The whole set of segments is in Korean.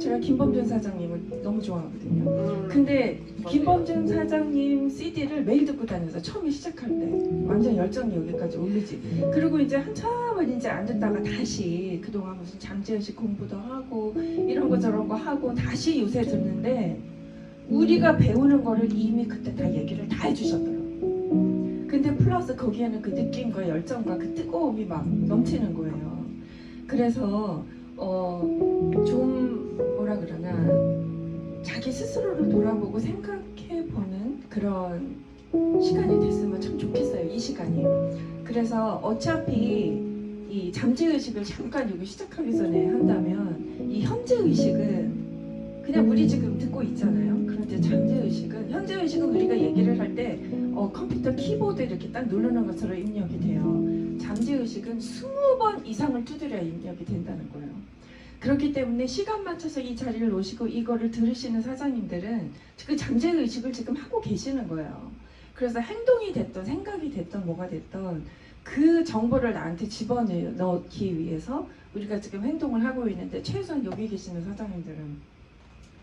제가 김범준 사장님을 너무 좋아하거든요. 근데 김범준 사장님 CD를 매일 듣고 다녀서 처음에 시작할 때 완전 열정이 여기까지 오르지. 그리고 이제 한참을 이제 안 듣다가 다시 그동안 무슨 잠재의식 공부도 하고 이런 거 저런 거 하고 다시 요새 듣는데 우리가 배우는 거를 이미 그때 다 얘기를 다 해주셨더라고요. 근데 플러스 거기에는 그 느낌과 열정과 그 뜨거움이 막 넘치는 거예요. 그래서 좀 뭐라 그러나 자기 스스로를 돌아보고 생각해보는 그런 시간이 됐으면 참 좋겠어요. 이 시간이. 그래서 어차피 이 잠재의식을 잠깐 여기 시작하기 전에 한다면 이 현재의식은 그냥 우리 지금 듣고 있잖아요. 그런데 잠재의식은 현재의식은 우리가 얘기를 할 때 컴퓨터 키보드 이렇게 딱 누르는 것처럼 입력이 돼요. 잠재의식은 20번 이상을 두드려야 입력이 된다는 거예요. 그렇기 때문에 시간 맞춰서 이 자리를 오시고 이거를 들으시는 사장님들은 그 잠재의식을 지금 하고 계시는 거예요. 그래서 행동이 됐던 생각이 됐던 뭐가 됐던 그 정보를 나한테 집어넣기 위해서 우리가 지금 행동을 하고 있는데 최소한 여기 계시는 사장님들은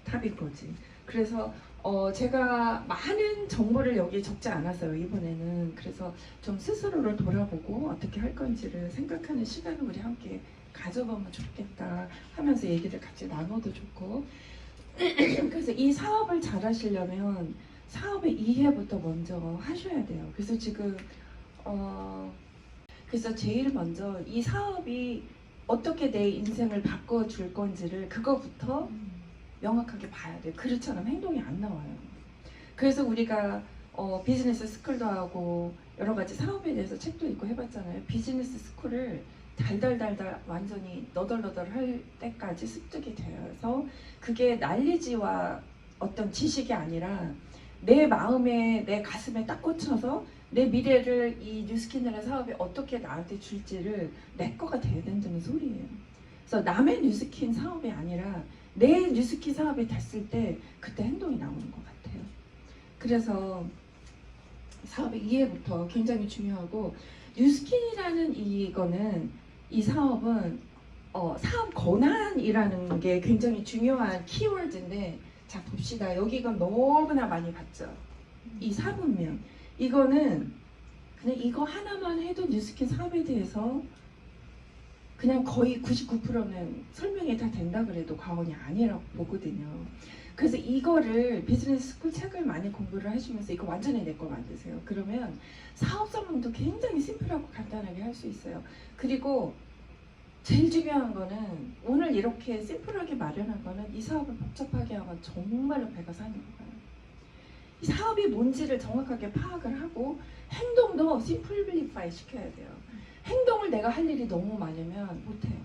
답인 거지. 그래서 제가 많은 정보를 여기에 적지 않았어요, 이번에는. 그래서 좀 스스로를 돌아보고 어떻게 할 건지를 생각하는 시간을 우리 함께 가져보면 좋겠다 하면서 얘기를 같이 나눠도 좋고 그래서 이 사업을 잘 하시려면 사업의 이해부터 먼저 하셔야 돼요. 그래서 지금 그래서 제일 먼저 이 사업이 어떻게 내 인생을 바꿔줄 건지를 그거부터 명확하게 봐야 돼요. 그렇지 않으면 행동이 안 나와요. 그래서 우리가 비즈니스 스쿨도 하고 여러 가지 사업에 대해서 책도 읽고 해봤잖아요. 비즈니스 스쿨을 달달달달 완전히 너덜너덜 할 때까지 습득이 되어서 그게 난리지와 어떤 지식이 아니라 내 마음에 내 가슴에 딱 꽂혀서 내 미래를 이 뉴스킨이라는 사업이 어떻게 나한테 줄지를 내 거가 돼야 된다는 소리예요. 그래서 남의 뉴스킨 사업이 아니라 내 뉴스킨 사업이 됐을 때 그때 행동이 나오는 것 같아요. 그래서 사업의 이해부터 굉장히 중요하고 뉴스킨이라는 이 사업은 사업 권한이라는 게 굉장히 중요한 키워드인데 자 봅시다. 여기가 너무나 많이 봤죠. 이 사분면 이거는 그냥 이거 하나만 해도 뉴스킨 사업에 대해서 그냥 거의 99%는 설명이 다 된다 그래도 과언이 아니라고 보거든요. 그래서 이거를 비즈니스 스쿨 책을 많이 공부를 하시면서 이거 완전히 내 거 만드세요. 그러면 사업 설명도 굉장히 심플하고 간단하게 할 수 있어요. 그리고 제일 중요한 거는 오늘 이렇게 심플하게 마련한 거는 이 사업을 복잡하게 하면 정말로 배가 상해 먹어요. 이 사업이 뭔지를 정확하게 파악을 하고 행동도 심플리파이 시켜야 돼요. 행동을 내가 할 일이 너무 많으면 못해요.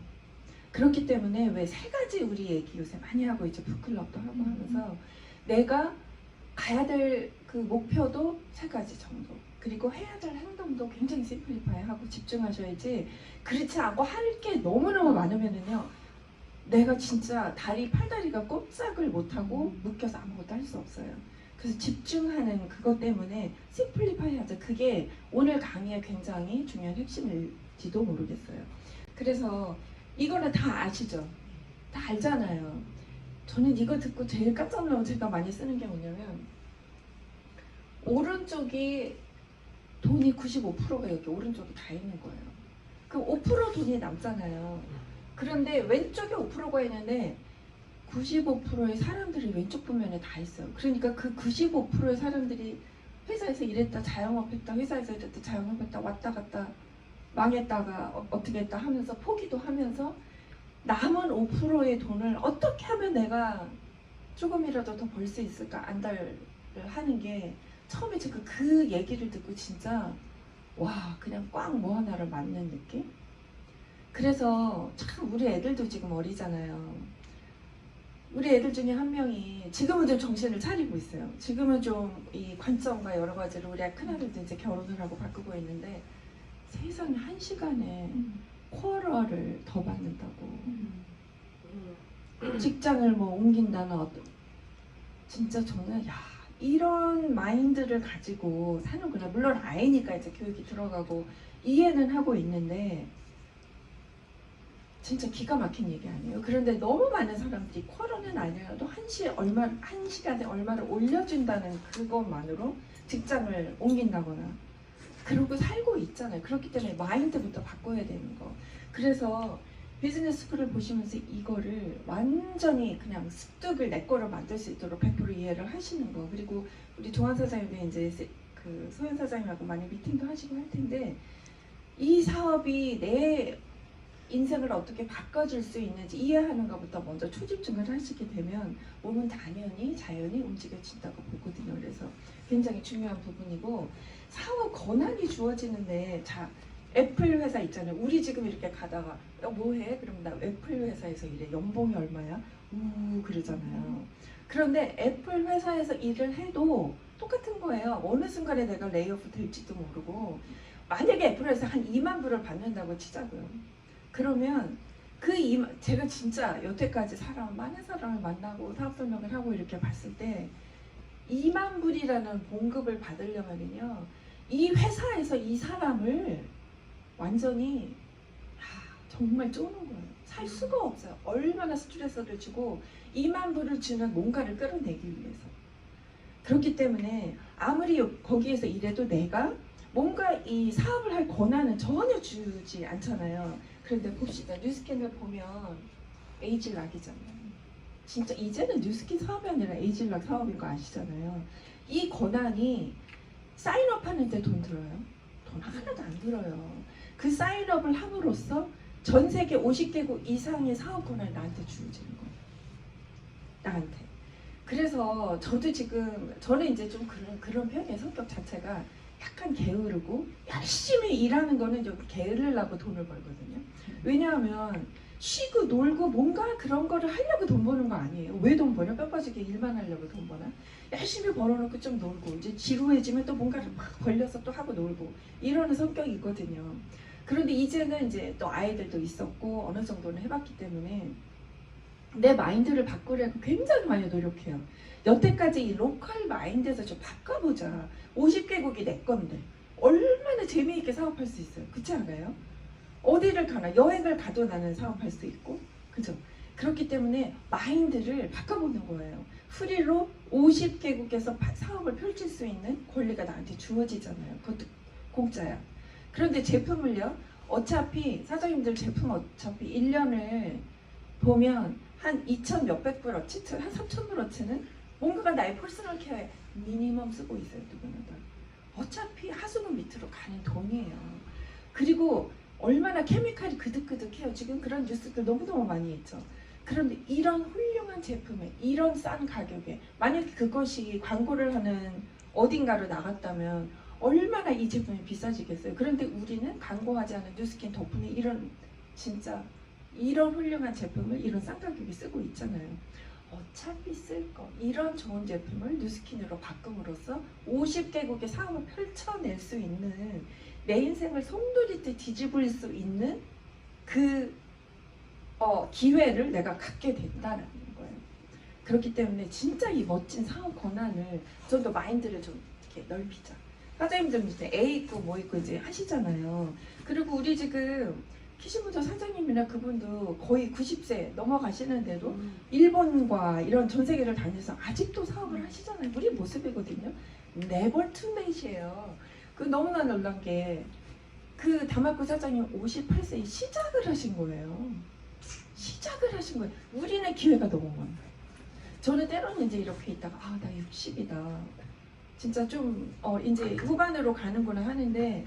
그렇기 때문에 왜 세 가지 우리 얘기 요새 많이 하고 있죠. 북클럽도 하고 하면서 내가 가야 될 그 목표도 세 가지 정도 그리고 해야 될 행동도 굉장히 심플리파이 하고 집중하셔야지 그렇지 않고 할 게 너무너무 많으면은요 내가 진짜 팔다리가 꼼짝을 못하고 묶여서 아무것도 할 수 없어요. 그래서 집중하는 그것 때문에 심플리파이 하자. 그게 오늘 강의의 굉장히 중요한 핵심일지도 모르겠어요. 그래서 이거는 다 아시죠? 다 알잖아요. 저는 이거 듣고 제일 깜짝 놀라고 제가 많이 쓰는 게 뭐냐면 오른쪽이 돈이 95%가 여기 오른쪽에 다 있는 거예요. 그럼 5% 돈이 남잖아요. 그런데 왼쪽에 5%가 있는데 95%의 사람들이 왼쪽 부면에 다 있어요. 그러니까 그 95%의 사람들이 회사에서 일했다 자영업했다 회사에서 일했다 자영업했다 왔다 갔다 망했다가 어떻게 했다 하면서 포기도 하면서 남은 5%의 돈을 어떻게 하면 내가 조금이라도 더 벌 수 있을까 안달을 하는 게 처음에 제가 그 얘기를 듣고 진짜 와 그냥 꽉 뭐 하나를 맞는 느낌? 그래서 참 우리 애들도 지금 어리잖아요. 우리 애들 중에 한 명이 지금은 좀 정신을 차리고 있어요. 지금은 좀 이 관점과 여러 가지로 우리 큰아들도 이제 결혼을 하고 바꾸고 있는데 세상에 1시간에 쿼러를 더 받는다고 직장을 뭐 옮긴다는 어떤 진짜 저는 야 이런 마인드를 가지고 사는구나. 물론 아이니까 이제 교육이 들어가고 이해는 하고 있는데 진짜 기가 막힌 얘기 아니에요. 그런데 너무 많은 사람들이 쿼런은 아니라도 한 시간에 얼마를 올려준다는 그것만으로 직장을 옮긴다거나 그러고 살고 있잖아요. 그렇기 때문에 마인드부터 바꿔야 되는 거. 그래서 비즈니스 스쿨을 보시면서 이거를 완전히 그냥 습득을 내 거로 만들 수 있도록 100% 이해를 하시는 거. 그리고 우리 조한 사장님도 이제 그 소연 사장님하고 많이 미팅도 하시고 할 텐데 이 사업이 내 인생을 어떻게 바꿔줄 수 있는지 이해하는 것부터 먼저 초집중을 하시게 되면 몸은 당연히 자연히 움직여진다고 보거든요. 그래서 굉장히 중요한 부분이고 사업 권한이 주어지는데 자 애플 회사 있잖아요. 우리 지금 이렇게 가다가 뭐해? 그러면 나 애플 회사에서 일해. 연봉이 얼마야? 그러잖아요. 그런데 애플 회사에서 일을 해도 똑같은 거예요. 어느 순간에 내가 레이오프 될지도 모르고 만약에 애플 회사 한 2만 불을 받는다고 치자고요. 그러면 제가 진짜 여태까지 많은 사람을 만나고 사업 설명을 하고 이렇게 봤을 때 2만 불이라는 봉급을 받으려면요 이 회사에서 이 사람을 완전히 정말 쪼는 거예요. 살 수가 없어요. 얼마나 스트레스를 주고 2만 불을 주는 뭔가를 끌어내기 위해서. 그렇기 때문에 아무리 거기에서 일해도 내가 뭔가 이 사업을 할 권한은 전혀 주지 않잖아요. 그런데 봅시다. 뉴스캔을 보면 에이즐락이잖아요. 진짜 이제는 뉴스캔 사업이 아니라 에이즐락 사업인 거 아시잖아요. 이 권한이 사인업 하는데 돈 들어요? 돈 하나도 안 들어요. 그 사인업을 함으로써 전 세계 50개국 이상의 사업 권한이 나한테 주어지는 거예요. 나한테. 그래서 저도 지금 저는 이제 좀 그런 편이에요. 성격 자체가 약간 게으르고 열심히 일하는 거는 좀 게으르려고 돈을 벌거든요. 왜냐하면 쉬고 놀고 뭔가 그런 거를 하려고 돈 버는 거 아니에요. 왜 돈 버냐? 뼈 빠지게 일만 하려고 돈 버나? 열심히 벌어놓고 좀 놀고 이제 지루해지면 또 뭔가를 막 걸려서 또 하고 놀고 이러는 성격이거든요. 그런데 이제는 이제 또 아이들도 있었고 어느 정도는 해봤기 때문에 내 마인드를 바꾸려고 굉장히 많이 노력해요. 여태까지 이 로컬 마인드에서 좀 바꿔보자. 50개국이 내 건데 얼마나 재미있게 사업할 수 있어요. 그렇지 않아요? 어디를 가나 여행을 가도 나는 사업할 수 있고 그죠? 그렇기 때문에 마인드를 바꿔보는 거예요. 프리로 50개국에서 사업을 펼칠 수 있는 권리가 나한테 주어지잖아요. 그것도 공짜야. 그런데 제품을요. 어차피 사장님들 제품 어차피 1년을 보면 한 2천 몇백 불어치, 한 3천 불어치는 뭔가가 나의 퍼스널 케어에 미니멈 쓰고 있어요. 누구나다. 어차피 하수구 밑으로 가는 돈이에요. 그리고 얼마나 케미칼이 그득그득해요. 지금 그런 뉴스들 너무너무 많이 있죠. 그런데 이런 훌륭한 제품에 이런 싼 가격에 만약에 그것이 광고를 하는 어딘가로 나갔다면 얼마나 이 제품이 비싸지겠어요. 그런데 우리는 광고하지 않은 뉴스킨 덕분에 진짜 이런 훌륭한 제품을 이런 싼 가격에 쓰고 있잖아요. 어차피 쓸 거 이런 좋은 제품을 뉴스킨으로 바꿈으로써 50개국의 사업을 펼쳐낼 수 있는 내 인생을 송두리째 뒤집을 수 있는 그 기회를 내가 갖게 된다는 거예요. 그렇기 때문에 진짜 이 멋진 사업 권한을 좀 더 마인드를 좀 이렇게 넓히자. 사장님들 이제 애 있고 뭐 있고 이제 하시잖아요. 그리고 우리 지금 키시모토 사장님이나 그분도 거의 90세 넘어가시는데도 일본과 이런 전 세계를 다니면서 아직도 사업을 하시잖아요. 우리 모습이거든요. 네버 투 레이시예요. 그 너무나 놀란 게 그 다마코 사장님 58세에 시작을 하신 거예요. 시작을 하신 거예요. 우리는 기회가 너무 많아요. 저는 때로는 이제 이렇게 있다가 나 60이다. 진짜 좀 이제 후반으로 가는구나 하는데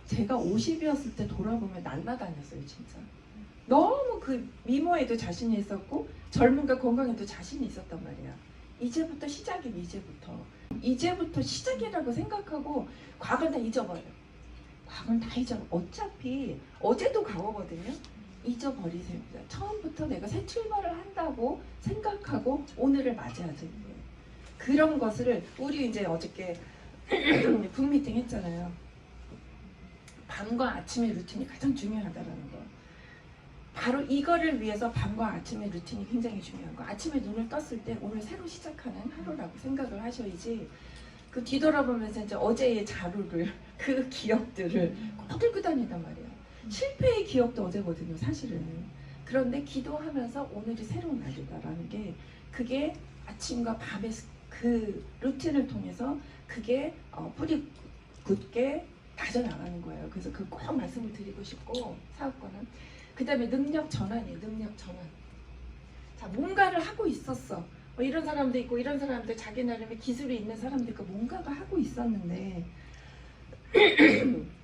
제가 50이었을 때 돌아보면 날라다녔어요. 진짜 너무 그 미모에도 자신이 있었고 젊음과 건강에도 자신이 있었단 말이야. 이제부터 시작이에요. 이제부터 시작이라고 생각하고 과거는 다 잊어버려요. 과거는 다 잊어버려. 어차피 어제도 과거거든요. 잊어버리세요. 처음부터 내가 새 출발을 한다고 생각하고 오늘을 맞이하자는 거예요. 그런 것을 우리 이제 어저께 북미팅 했잖아요. 밤과 아침의 루틴이 가장 중요하다라는 거. 바로 이거를 위해서 밤과 아침의 루틴이 굉장히 중요한 거. 아침에 눈을 떴을 때 오늘 새로 시작하는 하루라고 생각을 하셔야지. 그 뒤돌아보면서 이제 어제의 자루를 그 기억들을 꼭 들고 다닌단 말이에요. 실패의 기억도 어제거든요, 사실은. 그런데 기도하면서 오늘이 새로운 날이다라는 게 그게 아침과 밤의 그 루틴을 통해서 그게 뿌리 굳게 다져나가는 거예요. 그래서 그 꼭 말씀을 드리고 싶고 사업권은 그 다음에 능력 전환이에요. 능력 전환. 자, 뭔가를 하고 있었어. 뭐 이런 사람도 있고 이런 사람들 자기 나름의 기술이 있는 사람도 있고 뭔가가 하고 있었는데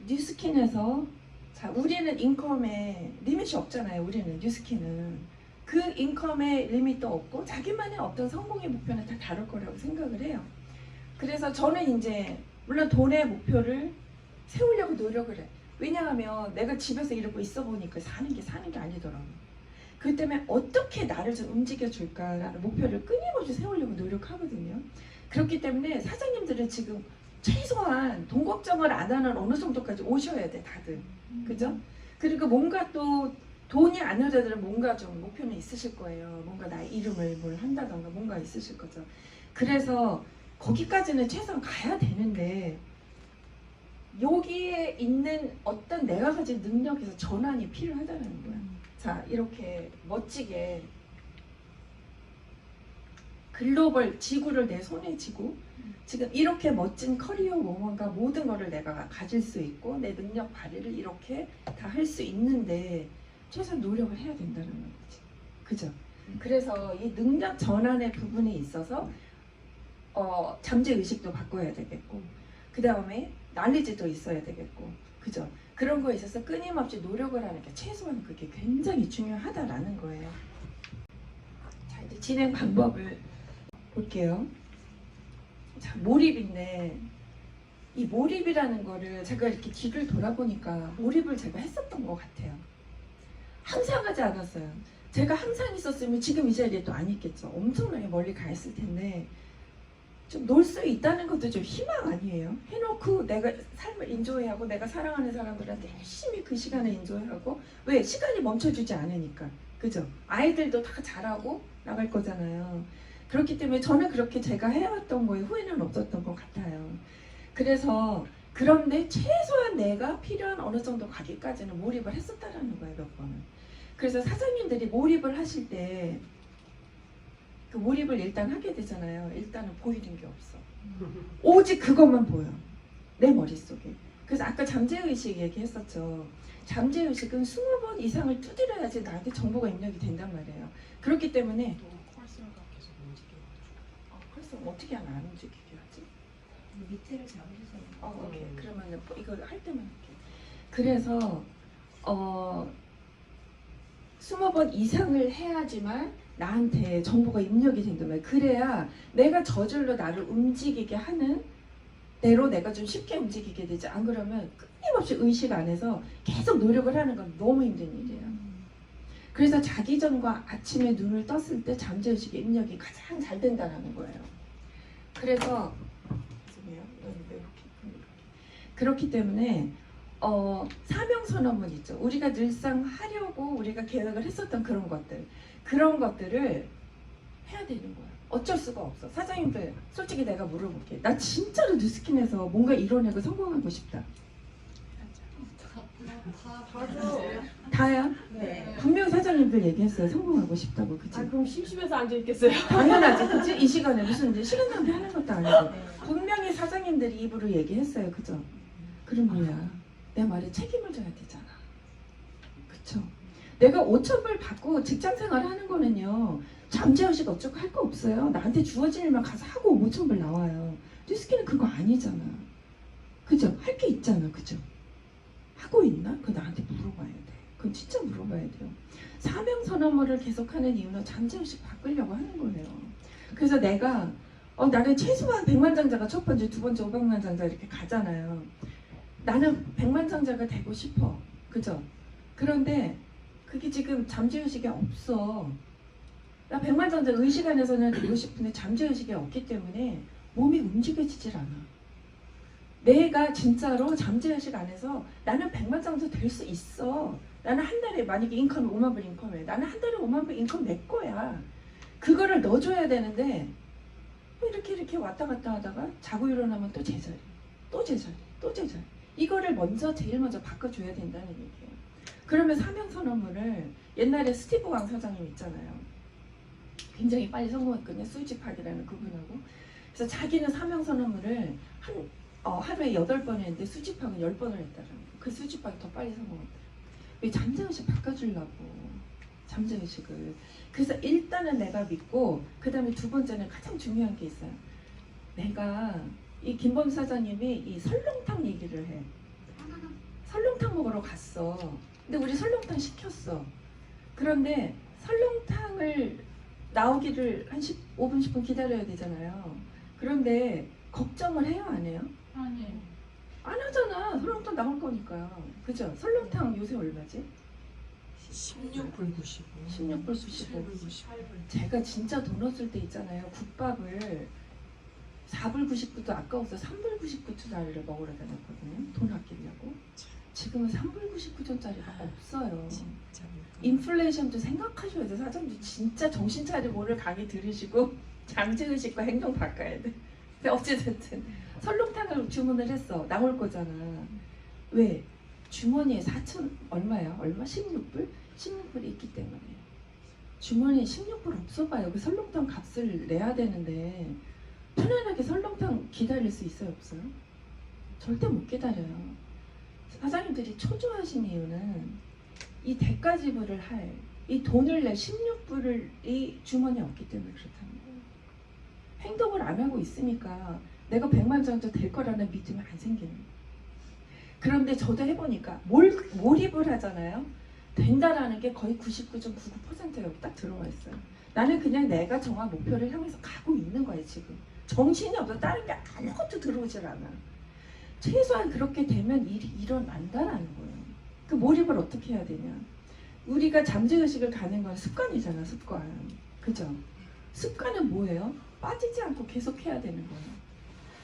뉴스킨에서 자, 우리는 인컴에 리밋이 없잖아요. 우리는 뉴스킨은 그 인컴에 리밋도 없고 자기만의 어떤 성공의 목표는 다 다를 거라고 생각을 해요. 그래서 저는 이제 물론 돈의 목표를 세우려고 노력을 해. 왜냐하면 내가 집에서 이러고 있어 보니까 사는 게 아니더라고요. 그렇기 때문에 어떻게 나를 좀 움직여 줄까라는 목표를 끊임없이 세우려고 노력하거든요. 그렇기 때문에 사장님들은 지금 최소한 돈 걱정을 안 하는 어느 정도까지 오셔야 돼, 다들. 그죠? 그리고 뭔가 또 돈이 안 여자들은 뭔가 좀 목표는 있으실 거예요. 뭔가 나의 이름을 뭘 한다던가 뭔가 있으실 거죠. 그래서 거기까지는 최소한 가야 되는데 여기에 있는 어떤 내가 가진 능력에서 전환이 필요하다는 거야. 자, 이렇게 멋지게 글로벌 지구를 내 손에 쥐고 지금 이렇게 멋진 커리어 모먼과 모든 거를 내가 가질 수 있고 내 능력 발휘를 이렇게 다 할 수 있는데 최소한 노력을 해야 된다는 거지. 그죠? 그래서 이 능력 전환의 부분에 있어서 잠재의식도 바꿔야 되겠고 그 다음에 난리지도 있어야 되겠고 그죠? 그런 거에 있어서 끊임없이 노력을 하는 게 최소한 그게 굉장히 중요하다라는 거예요. 자, 이제 진행 방법을 볼게요. 자, 몰입인데 이 몰입이라는 거를 제가 이렇게 뒤를 돌아보니까 몰입을 제가 했었던 것 같아요. 항상 하지 않았어요. 제가 항상 있었으면 지금 이 자리에 또 안 있겠죠. 엄청나게 멀리 가 있을 텐데 좀 놀 수 있다는 것도 좀 희망 아니에요? 해놓고 내가 삶을 인조해하고 내가 사랑하는 사람들한테 열심히 그 시간을 인조해하고 왜? 시간이 멈춰주지 않으니까. 그죠? 아이들도 다 잘하고 나갈 거잖아요. 그렇기 때문에 저는 그렇게 제가 해왔던 거에 후회는 없었던 것 같아요. 그래서 그런데 최소한 내가 필요한 어느 정도 가기까지는 몰입을 했었다라는 거예요. 몇 번은. 그래서 사장님들이 몰입을 하실 때 그 몰입을 일단 하게 되잖아요. 일단은 보이는 게 없어. 오직 그것만 보여. 내 머릿속에. 그래서 아까 잠재의식 얘기했었죠. 잠재의식은 20번 이상을 두드려야지 나한테 정보가 입력이 된단 말이에요. 그렇기 때문에 펄스가 계속 움직여가지고. 펄스 어떻게 하면 안 움직이게 하지? 밑에를 잡으셔서. 오케이. 그러면 이거 할 때만 할게. 그래서 20번 이상을 해야지만 나한테 정보가 입력이 된단 말이야. 그래야 내가 저절로 나를 움직이게 하는 대로 내가 좀 쉽게 움직이게 되지. 안 그러면 끊임없이 의식 안에서 계속 노력을 하는 건 너무 힘든 일이에요. 그래서 자기 전과 아침에 눈을 떴을 때 잠재의식의 입력이 가장 잘 된다는 거예요. 그래서 그렇기 때문에 사명선언문 있죠. 우리가 늘상 하려고 우리가 계획을 했었던 그런 것들을 해야 되는 거야. 어쩔 수가 없어. 사장님들 솔직히 내가 물어볼게. 나 진짜로 뉴스킨에서 뭔가 이뤄내고 성공하고 싶다. 다죠. 다야? 네. 분명 사장님들 얘기했어요. 성공하고 싶다고. 그치? 아, 그럼 심심해서 앉아 있겠어요? 당연하지. 그치? 이 시간에 무슨 이제 시간 낭비하는 것도 아니고 분명히 사장님들이 입으로 얘기했어요. 그죠? 그럼 뭐야? 내 말에 책임을 져야 되잖아. 그쵸? 내가 5,000불 받고 직장생활 하는 거는요. 잠재의식 어쩌고 할 거 없어요. 나한테 주어진 일만 가서 하고 5,000불 나와요. 뉴스킨은 그거 아니잖아. 그죠? 할 게 있잖아. 그죠? 하고 있나? 그거 나한테 물어봐야 돼. 그건 진짜 물어봐야 돼요. 사명선언문을 계속하는 이유는 잠재의식 바꾸려고 하는 거예요. 그래서 내가 나는 최소한 100만 장자가 첫 번째, 두 번째 500만 장자 이렇게 가잖아요. 나는 100만 장자가 되고 싶어. 그죠? 그런데 그게 지금 잠재의식이 없어. 나 100만 장자 의식 안에서는 되고 싶은데 잠재의식이 없기 때문에 몸이 움직여지질 않아. 내가 진짜로 잠재의식 안에서 나는 100만 장자 될 수 있어. 나는 한 달에 만약에 인컴이 5만 불 인컴이야. 나는 한 달에 5만 불 인컴 낼 거야. 그거를 넣어줘야 되는데 이렇게 왔다 갔다 하다가 자고 일어나면 또 제자리, 또 제자리, 또 제자리. 이거를 제일 먼저 바꿔줘야 된다는 얘기예요. 그러면 사명선언문을 옛날에 스티브 왕 사장님 있잖아요. 굉장히 빨리 성공했거든요. 수지팍이라는 그분하고. 그래서 자기는 사명선언문을 하루에 8번 했는데 수지팍은 10번을 했다라는 거예요. 그 수지팍이 더 빨리 성공했다. 왜 잠재의식 바꿔주려고 잠재의식을. 그래서 일단은 내가 믿고 그 다음에 두 번째는 가장 중요한 게 있어요. 내가 이 김범 사장님이 이 설렁탕 얘기를 해. 설렁탕 먹으러 갔어. 근데 우리 설렁탕 시켰어. 그런데 설렁탕을 나오기를 한 15분 10분 기다려야 되잖아요. 그런데 걱정을 해요 안 해요? 아니. 안 하잖아. 설렁탕 나올 거니까. 그죠? 설렁탕 요새 얼마지? 16불 95. 16불 95. 17불 95. 제가 진짜 돈 없을 때 있잖아요. 국밥을 4불 99도 아까워서 3불 99짜리를 먹으러 다녔거든요. 돈 아끼려고. 지금은 3불 99전짜리가 없어요. 진짜. 인플레이션도 생각하셔야 돼. 사장님 진짜 정신 차리고 오늘 강의 들으시고 잠재의식과 행동 바꿔야 돼. 근데 어찌됐든 설렁탕을 주문을 했어. 나올 거잖아. 왜? 주머니에 4천 얼마야? 얼마? 16불? 16불이 있기 때문에. 주머니에 16불 없어봐요. 그 설렁탕 값을 내야 되는데 편안하게 설렁탕 기다릴 수 있어요? 없어요? 절대 못 기다려요. 사장님들이 초조하신 이유는 이 대가 지불을 할 이 돈을 낼 16불을 이 주머니에 없기 때문에 그렇다는 거예요. 행동을 안 하고 있으니까 내가 백만장자 될 거라는 믿음이 안 생기는 거예요. 그런데 저도 해보니까 몰입을 하잖아요. 된다라는 게 거의 99.99%가 여기 딱 들어와 있어요. 나는 그냥 내가 정한 목표를 향해서 가고 있는 거예요 지금. 정신이 없어. 다른 게 아무것도 들어오질 않아. 최소한 그렇게 되면 일이 일어난다라는 거예요. 그 몰입을 어떻게 해야 되냐. 우리가 잠재의식을 가는 건 습관이잖아. 습관. 그죠? 습관은 뭐예요? 빠지지 않고 계속 해야 되는 거예요.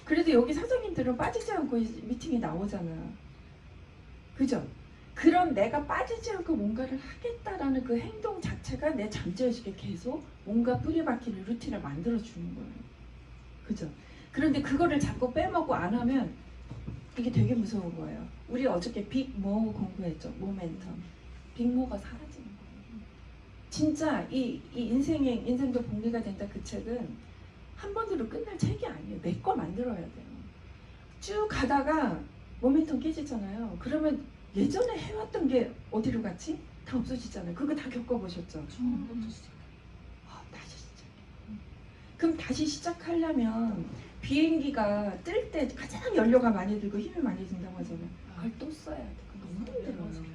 그래도 여기 사장님들은 빠지지 않고 미팅이 나오잖아. 그죠? 그런 내가 빠지지 않고 뭔가를 하겠다라는 그 행동 자체가 내 잠재의식에 계속 뭔가 뿌리박히는 루틴을 만들어주는 거예요. 그죠? 그런데 그거를 자꾸 빼먹고 안 하면 이게 되게 무서운 거예요. 우리 어저께 빅모 공부했죠. 모멘텀. 빅모가 사라지는 거예요. 진짜 이 인생도 복리가 된다 그 책은 한 번으로 끝날 책이 아니에요. 내 거 만들어야 돼요. 쭉 가다가 모멘텀 깨지잖아요. 그러면 예전에 해왔던 게 어디로 갔지? 다 없어지잖아요. 그거 다 겪어보셨죠? 처음부터 시작. 다시 시작. 그럼 다시 시작하려면 비행기가 뜰 때 가장 연료가 많이 들고 힘이 많이 든다고 하잖아요. 그걸 또 써야 돼. 그거 너무 힘들어요.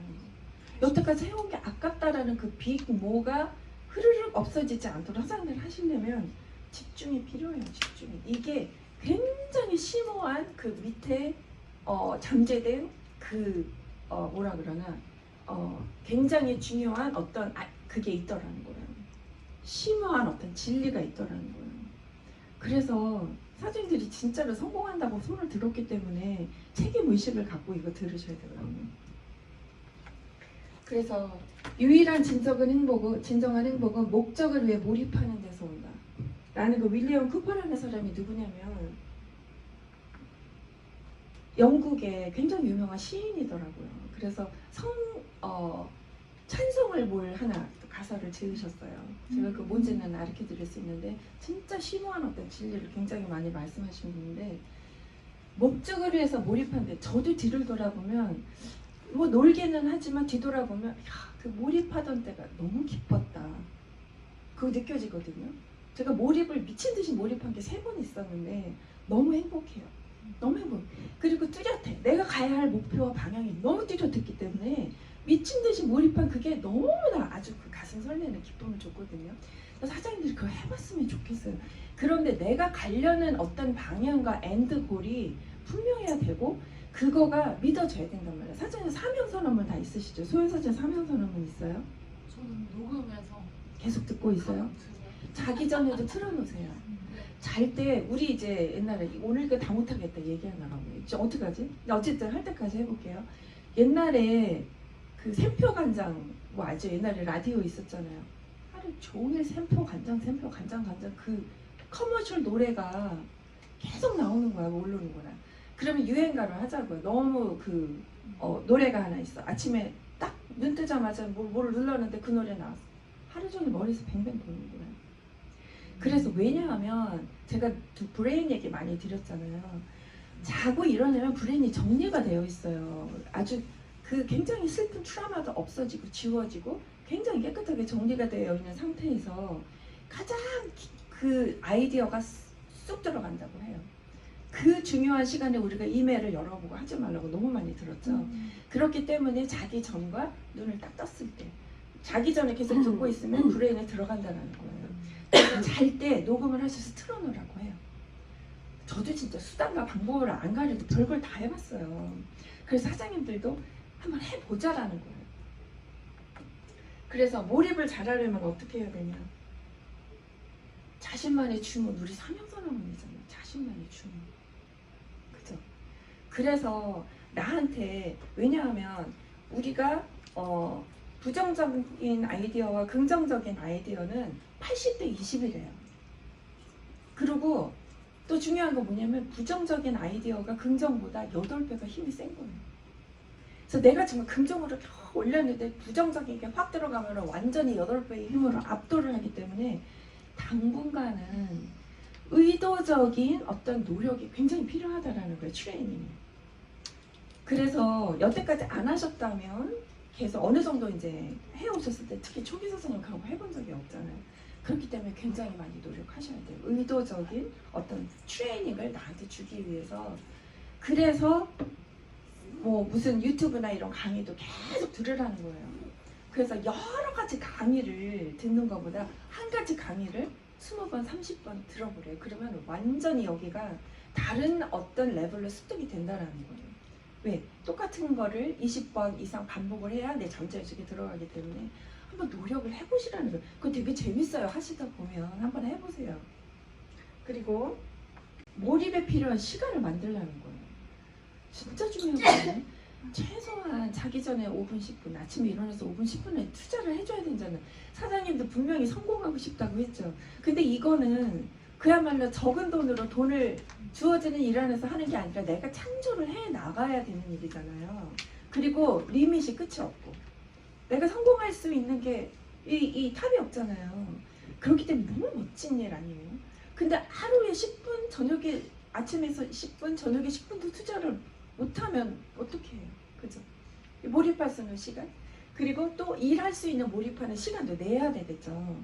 여태까지 해온 게 아깝다라는 그 빅모가 흐르륵 없어지지 않도록 화장을 하시려면 집중이 필요해요. 집중이. 이게 굉장히 심오한 그 밑에 잠재된 그 뭐라 그러나 굉장히 중요한 어떤 그게 있더라는 거예요. 심오한 어떤 진리가 있더라는 거예요. 그래서 사장님들이 진짜로 성공한다고 손을 들었기 때문에 책임의식을 갖고 이거 들으셔야 되거든요. 그래서 유일한 진정한 행복은 목적을 위해 몰입하는 데서 온다. 나는 그 윌리엄 쿠퍼라는 사람이 누구냐면 영국의 굉장히 유명한 시인이더라고요. 그래서 찬송을 뭘 하나 가사를 지으셨어요. 제가 그 뭔지는 알려 드릴 수 있는데 진짜 심오한 어떤 진리를 굉장히 많이 말씀하신 분인데 목적을 위해서 몰입하는데 저도 뒤를 돌아보면 뭐 놀기는 하지만 뒤돌아보면 그 몰입하던 때가 너무 기뻤다. 그거 느껴지거든요. 제가 몰입을 미친 듯이 몰입한 게 3번 있었는데 너무 행복해요. 너무 행복해. 그리고 뚜렷해. 내가 가야 할 목표와 방향이 너무 뚜렷했기 때문에 미친 듯이 몰입한 그게 너무나 아주 그 가슴 설레는 기쁨을 줬거든요. 사장님들이 그거 해봤으면 좋겠어요. 그런데 내가 가려는 어떤 방향과 엔드골이 분명해야 되고 그거가 믿어져야 된단 말이에요. 사장님 사명선언문 다 있으시죠? 소연사장 사명선언문 있어요? 저는 녹음해서 계속 듣고 있어요? 자기 전에도 틀어놓으세요. 잘 때 우리 이제 옛날에 오늘 이거 다 못하겠다 얘기하나라고 이제 어떡하지? 어쨌든 할 때까지 해볼게요. 옛날에 그 샘표 간장 뭐 알죠? 옛날에 라디오 있었잖아요. 하루 종일 샘표 간장 그 커머셜 노래가 계속 나오는 거야. 모르는 거야. 그러면 유행가를 하자고요. 너무 그 노래가 하나 있어. 아침에 딱 눈 뜨자마자 뭘 눌렀는데 그 노래 나왔어. 하루 종일 머리에서 뱅뱅 도는 거야. 그래서 왜냐하면 제가 브레인 얘기 많이 드렸잖아요. 자고 일어나면 브레인이 정리가 되어 있어요. 아주 그 굉장히 슬픈 트라우마도 없어지고 지워지고 굉장히 깨끗하게 정리가 되어 있는 상태에서 가장 그 아이디어가 쑥 들어간다고 해요. 그 중요한 시간에 우리가 이메일을 열어보고 하지 말라고 너무 많이 들었죠. 그렇기 때문에 자기 전과 눈을 딱 떴을 때 자기 전에 계속 듣고 있으면 브레인에 들어간다는 거예요. 그래서 잘 때 녹음을 하셔서 틀어놓으라고 해요. 저도 진짜 수단과 방법을 안 가려도 별걸 다 해봤어요. 그래서 사장님들도 한번 해보자라는 거예요. 그래서 몰입을 잘하려면 어떻게 해야 되냐? 자신만의 주문, 우리 삼형선언문이잖아요. 자신만의 주문. 그죠? 그래서 나한테, 왜냐하면 우리가 부정적인 아이디어와 긍정적인 아이디어는 80대 20이래요. 그리고 또 중요한 건 뭐냐면 부정적인 아이디어가 긍정보다 8배가 힘이 센 거예요. 그래서 내가 정말 긍정으로 겨 올렸는데 부정적인 게 확 들어가면 완전히 8배의 힘으로 압도를 하기 때문에 당분간은 의도적인 어떤 노력이 굉장히 필요하다라는 거예요. 트레이닝이. 그래서 여태까지 안 하셨다면 계속 어느 정도 이제 해오셨을 때 특히 초기 선생님 그런 거 해본 적이 없잖아요. 그렇기 때문에 굉장히 많이 노력하셔야 돼요. 의도적인 어떤 트레이닝을 나한테 주기 위해서. 그래서 뭐 무슨 유튜브나 이런 강의도 계속 들으라는 거예요. 그래서 여러 가지 강의를 듣는 것보다 한 가지 강의를 20번, 30번 들어보래요. 그러면 완전히 여기가 다른 어떤 레벨로 습득이 된다는 거예요. 왜? 똑같은 거를 20번 이상 반복을 해야 내 잠재의식에 들어가기 때문에 한번 노력을 해보시라는 거예요. 그거 되게 재밌어요. 하시다 보면 한번 해보세요. 그리고 몰입에 필요한 시간을 만들라는 거예요. 진짜 중요하거든요. 최소한 자기 전에 5분, 10분, 아침에 일어나서 5분, 10분에 투자를 해줘야 되잖아요. 사장님도 분명히 성공하고 싶다고 했죠. 근데 이거는 그야말로 적은 돈으로 돈을 주어지는 일 안에서 하는 게 아니라 내가 창조를 해 나가야 되는 일이잖아요. 그리고 리밋이 끝이 없고 내가 성공할 수 있는 게 이 탑이 없잖아요. 그렇기 때문에 너무 멋진 일 아니에요? 근데 하루에 10분, 저녁에 아침에서 10분, 저녁에 10분도 투자를 못하면 어떻게 해요? 그죠? 몰입할 수 있는 시간, 그리고 또 일할 수 있는 몰입하는 시간도 내야 되겠죠.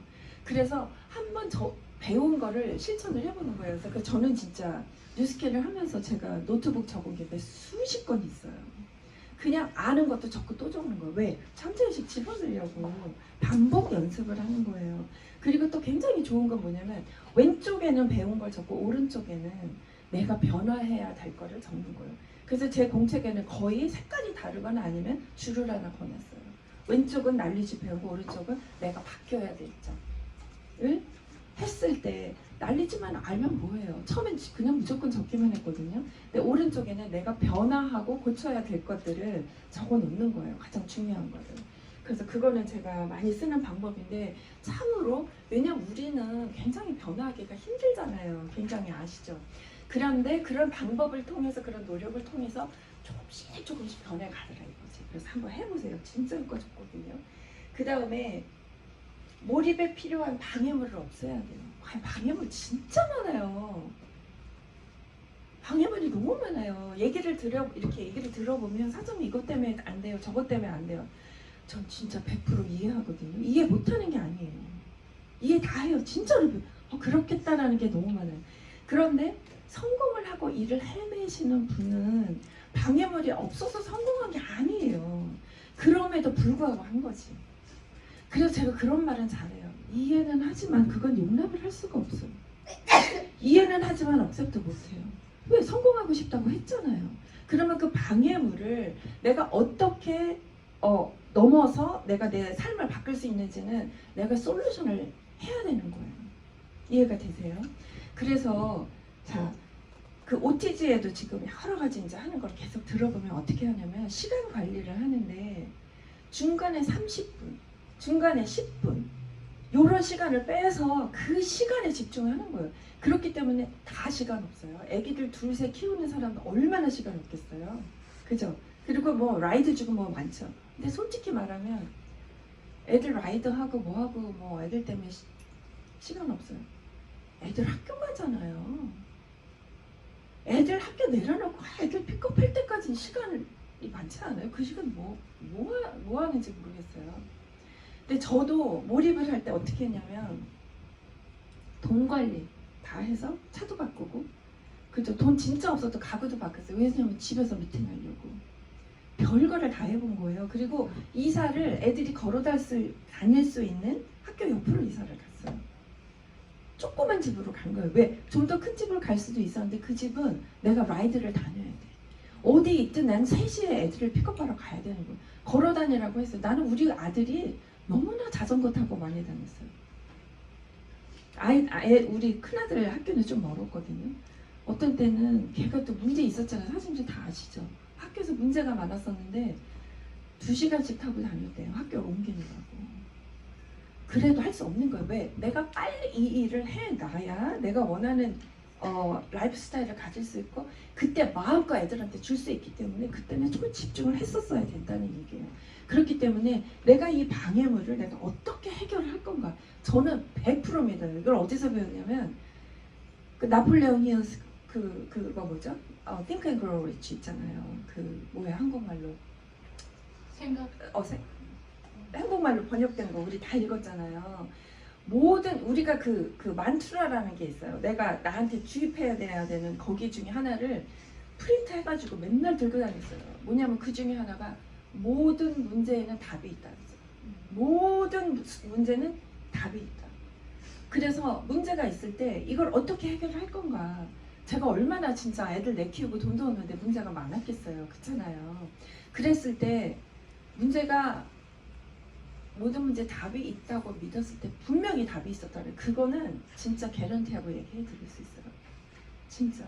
그래서 한번 배운 거를 실천을 해보는 거예요. 그래서 저는 진짜 뉴스캐를 하면서 제가 노트북 적은 게 수십 건 있어요. 그냥 아는 것도 적고 또 적는 거예요. 왜? 잠재의식 집어넣으려고 반복 연습을 하는 거예요. 그리고 또 굉장히 좋은 건 뭐냐면 왼쪽에는 배운 걸 적고 오른쪽에는 내가 변화해야 될 거를 적는 거예요. 그래서 제 공책에는 거의 색깔이 다르거나 아니면 줄을 하나 꺼냈어요. 왼쪽은 난리지 배우고 오른쪽은 내가 바뀌어야 될 점을 했을 때 난리지만 알면 뭐해요. 처음엔 그냥 무조건 적기만 했거든요. 근데 오른쪽에는 내가 변화하고 고쳐야 될 것들을 적어 놓는 거예요. 가장 중요한 거를. 그래서 그거는 제가 많이 쓰는 방법인데 참으로, 왜냐면 우리는 굉장히 변화하기가 힘들잖아요. 굉장히 아시죠? 그런데 그런 방법을 통해서, 그런 노력을 통해서 조금씩 변해가더라 이거지. 그래서 한번 해보세요. 진짜 효과좋거든요. 그 다음에 몰입에 필요한 방해물을 없애야 돼요. 방해물 진짜 많아요. 방해물이 너무 많아요. 이렇게 얘기를 들어보면 사장님 이것 때문에 안 돼요. 저것 때문에 안 돼요. 전 진짜 100% 이해하거든요. 이해 못하는 게 아니에요. 이해 다 해요. 진짜로 그렇겠다라는 게 너무 많아요. 그런데 성공을 하고 일을 헤매시는 분은 방해물이 없어서 성공한 게 아니에요. 그럼에도 불구하고 한 거지. 그래서 제가 그런 말은 잘해요. 이해는 하지만 그건 용납을 할 수가 없어요. 이해는 하지만 억셉트 못해요. 왜? 성공하고 싶다고 했잖아요. 그러면 그 방해물을 내가 어떻게 넘어서 내가 내 삶을 바꿀 수 있는지는 내가 솔루션을 해야 되는 거예요. 이해가 되세요? 그래서 자, 그 OTG에도 지금 여러 가지 이제 하는 걸 계속 들어보면 어떻게 하냐면 시간 관리를 하는데 중간에 30분, 중간에 10분 이런 시간을 빼서 그 시간에 집중하는 거예요. 그렇기 때문에 다 시간 없어요. 애기들 둘, 셋 키우는 사람은 얼마나 시간 없겠어요. 그죠? 그리고 뭐 라이드 주고 뭐 많죠. 근데 솔직히 말하면 애들 라이드하고 뭐하고 뭐 애들 때문에 시간 없어요. 애들 학교 가잖아요. 애들 학교 내려놓고 애들 픽업할 때까지는 시간이 많지 않아요. 그 시간 뭐 하는지 모르겠어요. 근데 저도 몰입을 할 때 어떻게 했냐면 돈 관리 다 해서 차도 바꾸고 그죠? 돈 진짜 없어도 가구도 바꿨어요. 왜냐면 집에서 미팅하려고 별거를 다 해본 거예요. 그리고 이사를 애들이 걸어 다닐 수 있는 학교 옆으로 이사를 갔어요. 조그만 집으로 간 거예요. 왜? 좀 더 큰 집으로 갈 수도 있었는데 그 집은 내가 라이드를 다녀야 돼. 어디 있든 난 3시에 애들을 픽업하러 가야 되는 거예요. 걸어 다니라고 했어요. 나는 우리 아들이 너무나 자전거 타고 많이 다녔어요. 우리 큰아들 학교는 좀 멀었거든요. 어떤 때는 걔가 또 문제 있었잖아요. 사실 다 아시죠? 학교에서 문제가 많았었는데 2시간씩 타고 다녔대요. 학교를 옮기느라고. 그래도 할 수 없는 거예요. 왜? 내가 빨리 이 일을 해놔야 내가 원하는 라이프 스타일을 가질 수 있고 그때 마음껏 애들한테 줄 수 있기 때문에 그때는 좀 집중을 했었어야 된다는 얘기예요. 그렇기 때문에 내가 이 방해물을 내가 어떻게 해결을 할 건가 저는 100% 믿어요. 이걸 어디서 배웠냐면 그 나폴레옹 힐 그거 뭐죠? Think and Grow Rich 있잖아요. 그 뭐야 한국말로 생각 한국말로 번역된 거 우리 다 읽었잖아요. 모든 우리가 그 만트라라는 게 있어요. 내가 나한테 주입해야 돼야 되는 거기 중에 하나를 프린트 해가지고 맨날 들고 다녔어요. 뭐냐면 그 중에 하나가 모든 문제에는 답이 있다. 모든 문제는 답이 있다. 그래서 문제가 있을 때 이걸 어떻게 해결할 건가. 제가 얼마나 진짜 애들 내 키우고 돈도 없는데 문제가 많았겠어요. 그렇잖아요. 그랬을 때 문제가 모든 문제 답이 있다고 믿었을 때 분명히 답이 있었다는 그거는 진짜 개런티하고 얘기해 드릴 수 있어요. 진짜.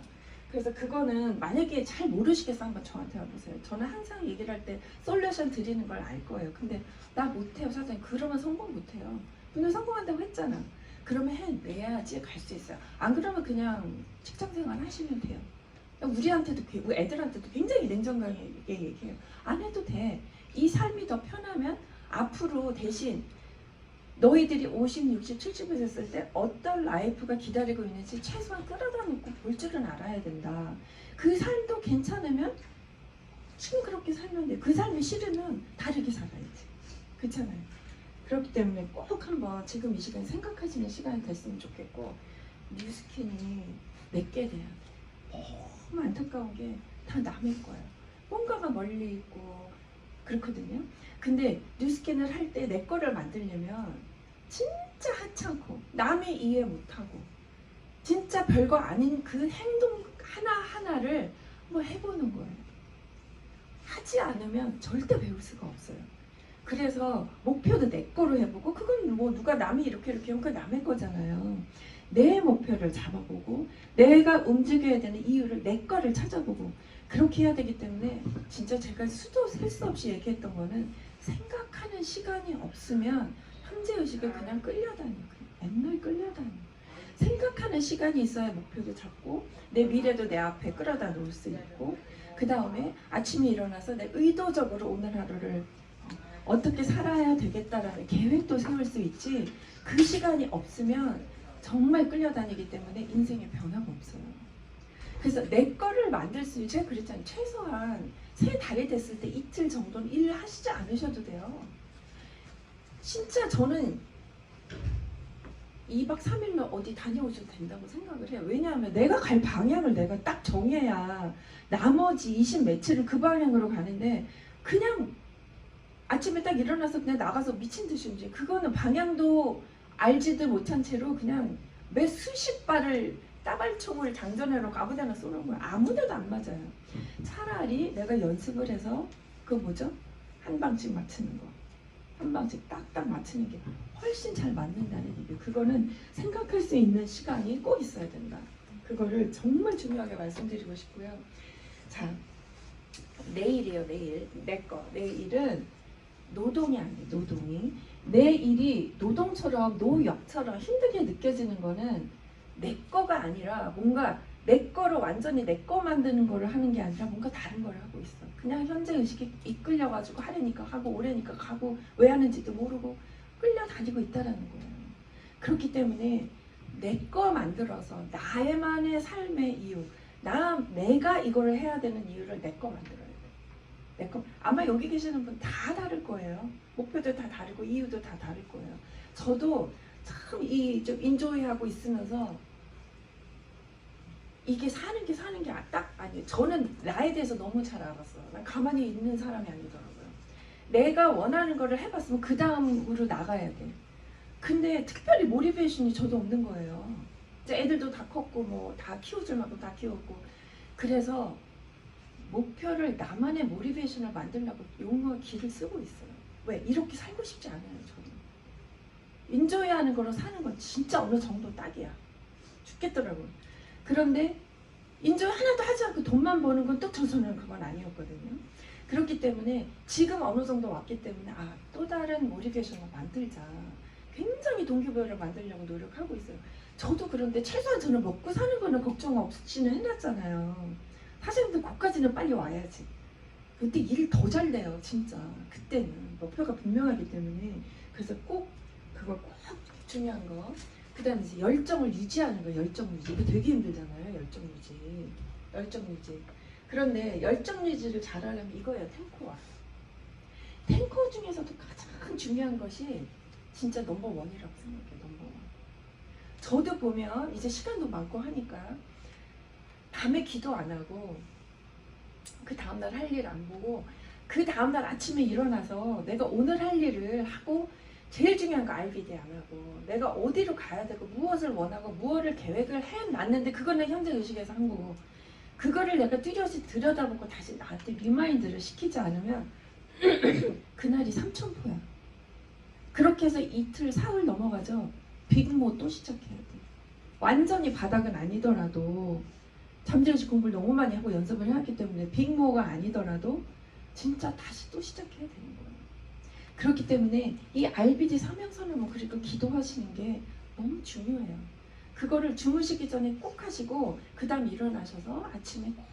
그래서 그거는 만약에 잘 모르시겠어 한번 저한테 와보세요. 저는 항상 얘기를 할 때 솔루션 드리는 걸 알 거예요. 근데 나 못해요 사장님. 그러면 성공 못해요. 근데 성공한다고 했잖아. 그러면 해내야지 갈 수 있어요. 안 그러면 그냥 직장생활 하시면 돼요. 우리한테도 우리 애들한테도 굉장히 냉정하게 얘기해요. 안 해도 돼. 이 삶이 더 편하면 앞으로 대신 너희들이 50, 60, 70이 됐을 때 어떤 라이프가 기다리고 있는지 최소한 끌어다 놓고 볼 줄은 알아야 된다. 그 삶도 괜찮으면 지금 그렇게 살면 돼. 그 삶이 싫으면 다르게 살아야지. 그렇잖아요. 그렇기 때문에 꼭 한번 지금 이 시간 생각하시는 시간이 됐으면 좋겠고 뉴스킨이 내게 돼야 돼. 너무 안타까운 게 다 남의 거예요. 뭔가가 멀리 있고 그렇거든요. 근데 뉴스캔을 할 때 내 거를 만들려면 진짜 하찮고 남이 이해 못하고 진짜 별거 아닌 그 행동 하나하나를 한번 해보는 거예요. 하지 않으면 절대 배울 수가 없어요. 그래서 목표도 내 거로 해보고 그건 뭐 누가 남이 이렇게 하면 그건 남의 거잖아요. 내 목표를 잡아보고 내가 움직여야 되는 이유를 내 거를 찾아보고 그렇게 해야 되기 때문에 진짜 제가 수도 셀 수 없이 얘기했던 거는 생각하는 시간이 없으면 현재의식에 그냥 끌려다녀요. 맨날 끌려다녀요. 생각하는 시간이 있어야 목표도 잡고 내 미래도 내 앞에 끌어다 놓을 수 있고 그 다음에 아침에 일어나서 내 의도적으로 오늘 하루를 어떻게 살아야 되겠다라는 계획도 세울 수 있지 그 시간이 없으면 정말 끌려다니기 때문에 인생에 변화가 없어요. 그래서 내 거를 만들 수 있는 제가 그랬잖아요. 최소한 3달이 됐을 때 이틀 정도는 일을 하시지 않으셔도 돼요. 진짜 저는 2박 3일로 어디 다녀오셔도 된다고 생각을 해요. 왜냐하면 내가 갈 방향을 내가 딱 정해야 나머지 20 며칠을 그 방향으로 가는데 그냥 아침에 딱 일어나서 그냥 나가서 미친 듯이 움직여. 그거는 방향도 알지도 못한 채로 그냥 매 수십 발을 따발총을 장전해놓고 아무데나 쏘는 거야. 아무데도 안 맞아요. 차라리 내가 연습을 해서 그 뭐죠? 한 방씩 맞추는 거. 한 방씩 딱딱 맞추는 게 훨씬 잘 맞는다는 얘기예요. 그거는 생각할 수 있는 시간이 꼭 있어야 된다. 그거를 정말 중요하게 말씀드리고 싶고요. 자, 내일이에요. 내일. 내 거. 내일은 노동이 아니에요. 노동이. 내 일이 노동처럼 노역처럼 힘들게 느껴지는 거는 내 거가 아니라 뭔가 내 거를 완전히 내 거 만드는 거를 하는 게 아니라 뭔가 다른 걸 하고 있어. 그냥 현재 의식이 이끌려가지고 하려니까 하고 오래니까 가고 왜 하는지도 모르고 끌려다니고 있다라는 거예요. 그렇기 때문에 내 거 만들어서 나의만의 삶의 이유, 내가 이거를 해야 되는 이유를 내 거 만들어야 돼. 내 거. 아마 여기 계시는 분 다 다를 거예요. 목표도 다 다르고 이유도 다 다를 거예요. 저도 참 좀 인조이하고 있으면서 이게 사는 게 딱 아니에요. 저는 나에 대해서 너무 잘 알았어요. 난 가만히 있는 사람이 아니더라고요. 내가 원하는 거를 해봤으면 그 다음으로 나가야 돼. 근데 특별히 모티베이션이 저도 없는 거예요. 이제 애들도 다 컸고 뭐 다 키워줄 만큼 다 키웠고 그래서 목표를 나만의 모티베이션을 만들려고 용어와 길을 쓰고 있어요. 왜? 이렇게 살고 싶지 않아요. 저는. 인조이하는 거로 사는 건 진짜 어느 정도 딱이야. 죽겠더라고요. 그런데 인조이 하나도 하지 않고 돈만 버는 건 또 저는 그건 아니었거든요. 그렇기 때문에 지금 어느 정도 왔기 때문에 또 다른 모티베이션을 만들자. 굉장히 동기부여를 만들려고 노력하고 있어요. 저도 그런데 최소한 저는 먹고 사는 거는 걱정 없이는 해놨잖아요. 사장님들 거기까지는 빨리 와야지. 그때 일 더 잘 돼요. 진짜. 그때는 목표가 분명하기 때문에. 그래서 꼭 그거 꼭 중요한 거. 그 다음에 이제 열정을 유지하는 거. 열정 유지. 이거 되게 힘들잖아요. 열정 유지. 열정 유지. 그런데 열정 유지를 잘하려면 이거예요. 탱커와. 탱커 중에서도 가장 중요한 것이 진짜 넘버원이라고 생각해요. 넘버원. 저도 보면 이제 시간도 많고 하니까 밤에 기도 안 하고 그 다음날 할 일 안 보고 그 다음날 아침에 일어나서 내가 오늘 할 일을 하고 제일 중요한 거 RBD 안 하고 내가 어디로 가야 되고 무엇을 원하고 무엇을 계획을 해놨는데 그거는 현재 의식에서 한 거고 그거를 내가 뚜렷이 들여다보고 다시 나한테 리마인드를 시키지 않으면 그날이 삼천포야. 그렇게 해서 이틀, 사흘 넘어가죠. 빅모 또 시작해야 돼. 완전히 바닥은 아니더라도 잠재의식 공부를 너무 많이 하고 연습을 해왔기 때문에 빅모가 아니더라도 진짜 다시 또 시작해야 되는 거예요. 그렇기 때문에 이 RBD 사명선을 그리고 기도하시는 게 너무 중요해요. 그거를 주무시기 전에 꼭 하시고 그 다음 일어나셔서 아침에 꼭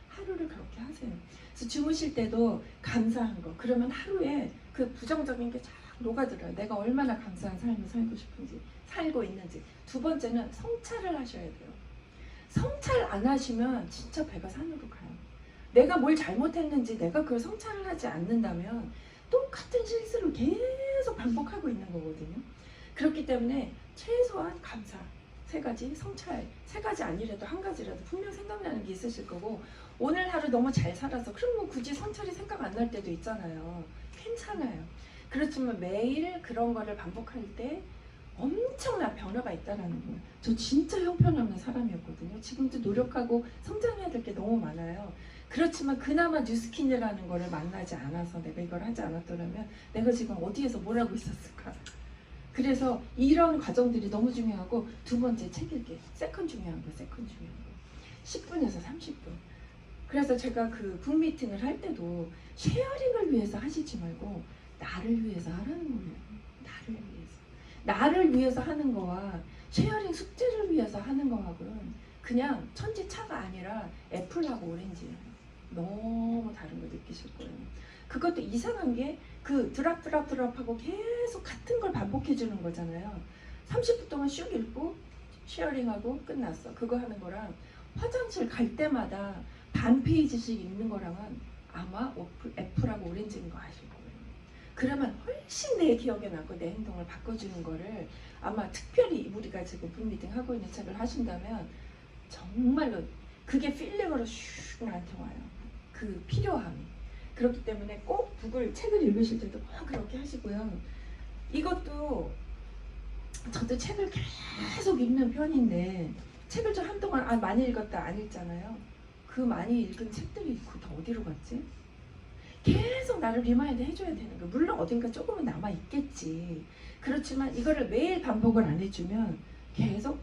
하루를 그렇게 하세요. 그래서 주무실 때도 감사한 거 그러면 하루에 그 부정적인 게 쫙 녹아들어요. 내가 얼마나 감사한 삶을 살고 싶은지 살고 있는지. 두 번째는 성찰을 하셔야 돼요. 성찰 안 하시면 진짜 배가 산으로 가요. 내가 뭘 잘못했는지 내가 그걸 성찰을 하지 않는다면 똑같은 실수를 계속 반복하고 있는 거거든요. 그렇기 때문에 최소한 감사 3가지, 성찰 3가지 아니라도 1가지라도 분명 생각나는 게 있으실 거고 오늘 하루 너무 잘 살아서 그럼 굳이 성찰이 생각 안 날 때도 있잖아요. 괜찮아요. 그렇지만 매일 그런 거를 반복할 때 엄청난 변화가 있다는 거예요. 저 진짜 형편없는 사람이었거든요. 지금도 노력하고 성장해야 될 게 너무 많아요. 그렇지만 그나마 뉴스킨이라는 거를 만나지 않아서 내가 이걸 하지 않았더라면 내가 지금 어디에서 뭘 하고 있었을까. 그래서 이런 과정들이 너무 중요하고 두 번째 책 읽기. 세컨 중요한 거. 10분에서 30분. 그래서 제가 그 북미팅을 할 때도 쉐어링을 위해서 하시지 말고 나를 위해서 하라는 거예요. 나를 위해서. 나를 위해서 하는 거와 쉐어링 숙제를 위해서 하는 거하고는 그냥 천지차가 아니라 애플하고 오렌지예요. 너무 다른 걸 느끼실 거예요. 그것도 이상한 게 그 드랍하고 계속 같은 걸 반복해 주는 거잖아요. 30분 동안 슉 읽고 쉐어링하고 끝났어. 그거 하는 거랑 화장실 갈 때마다 반 페이지씩 읽는 거랑은 아마 애플하고 오렌지인 거 아실 거예요. 그러면 훨씬 내 기억에 남고 내 행동을 바꿔주는 거를 아마 특별히 우리가 지금 북미팅 하고 있는 책을 하신다면 정말로 그게 필링으로 슉 나한테 와요. 그 필요함이. 그렇기 때문에 꼭 북을 책을 읽으실 때도 꼭 그렇게 하시고요. 이것도 저도 책을 계속 읽는 편인데 책을 좀 한동안 많이 읽었다 안 읽잖아요. 그 많이 읽은 책들이 다 어디로 갔지? 계속 나를 리마인드 해줘야 되는 거예요. 물론 어딘가 조금은 남아있겠지. 그렇지만 이거를 매일 반복을 안 해주면 계속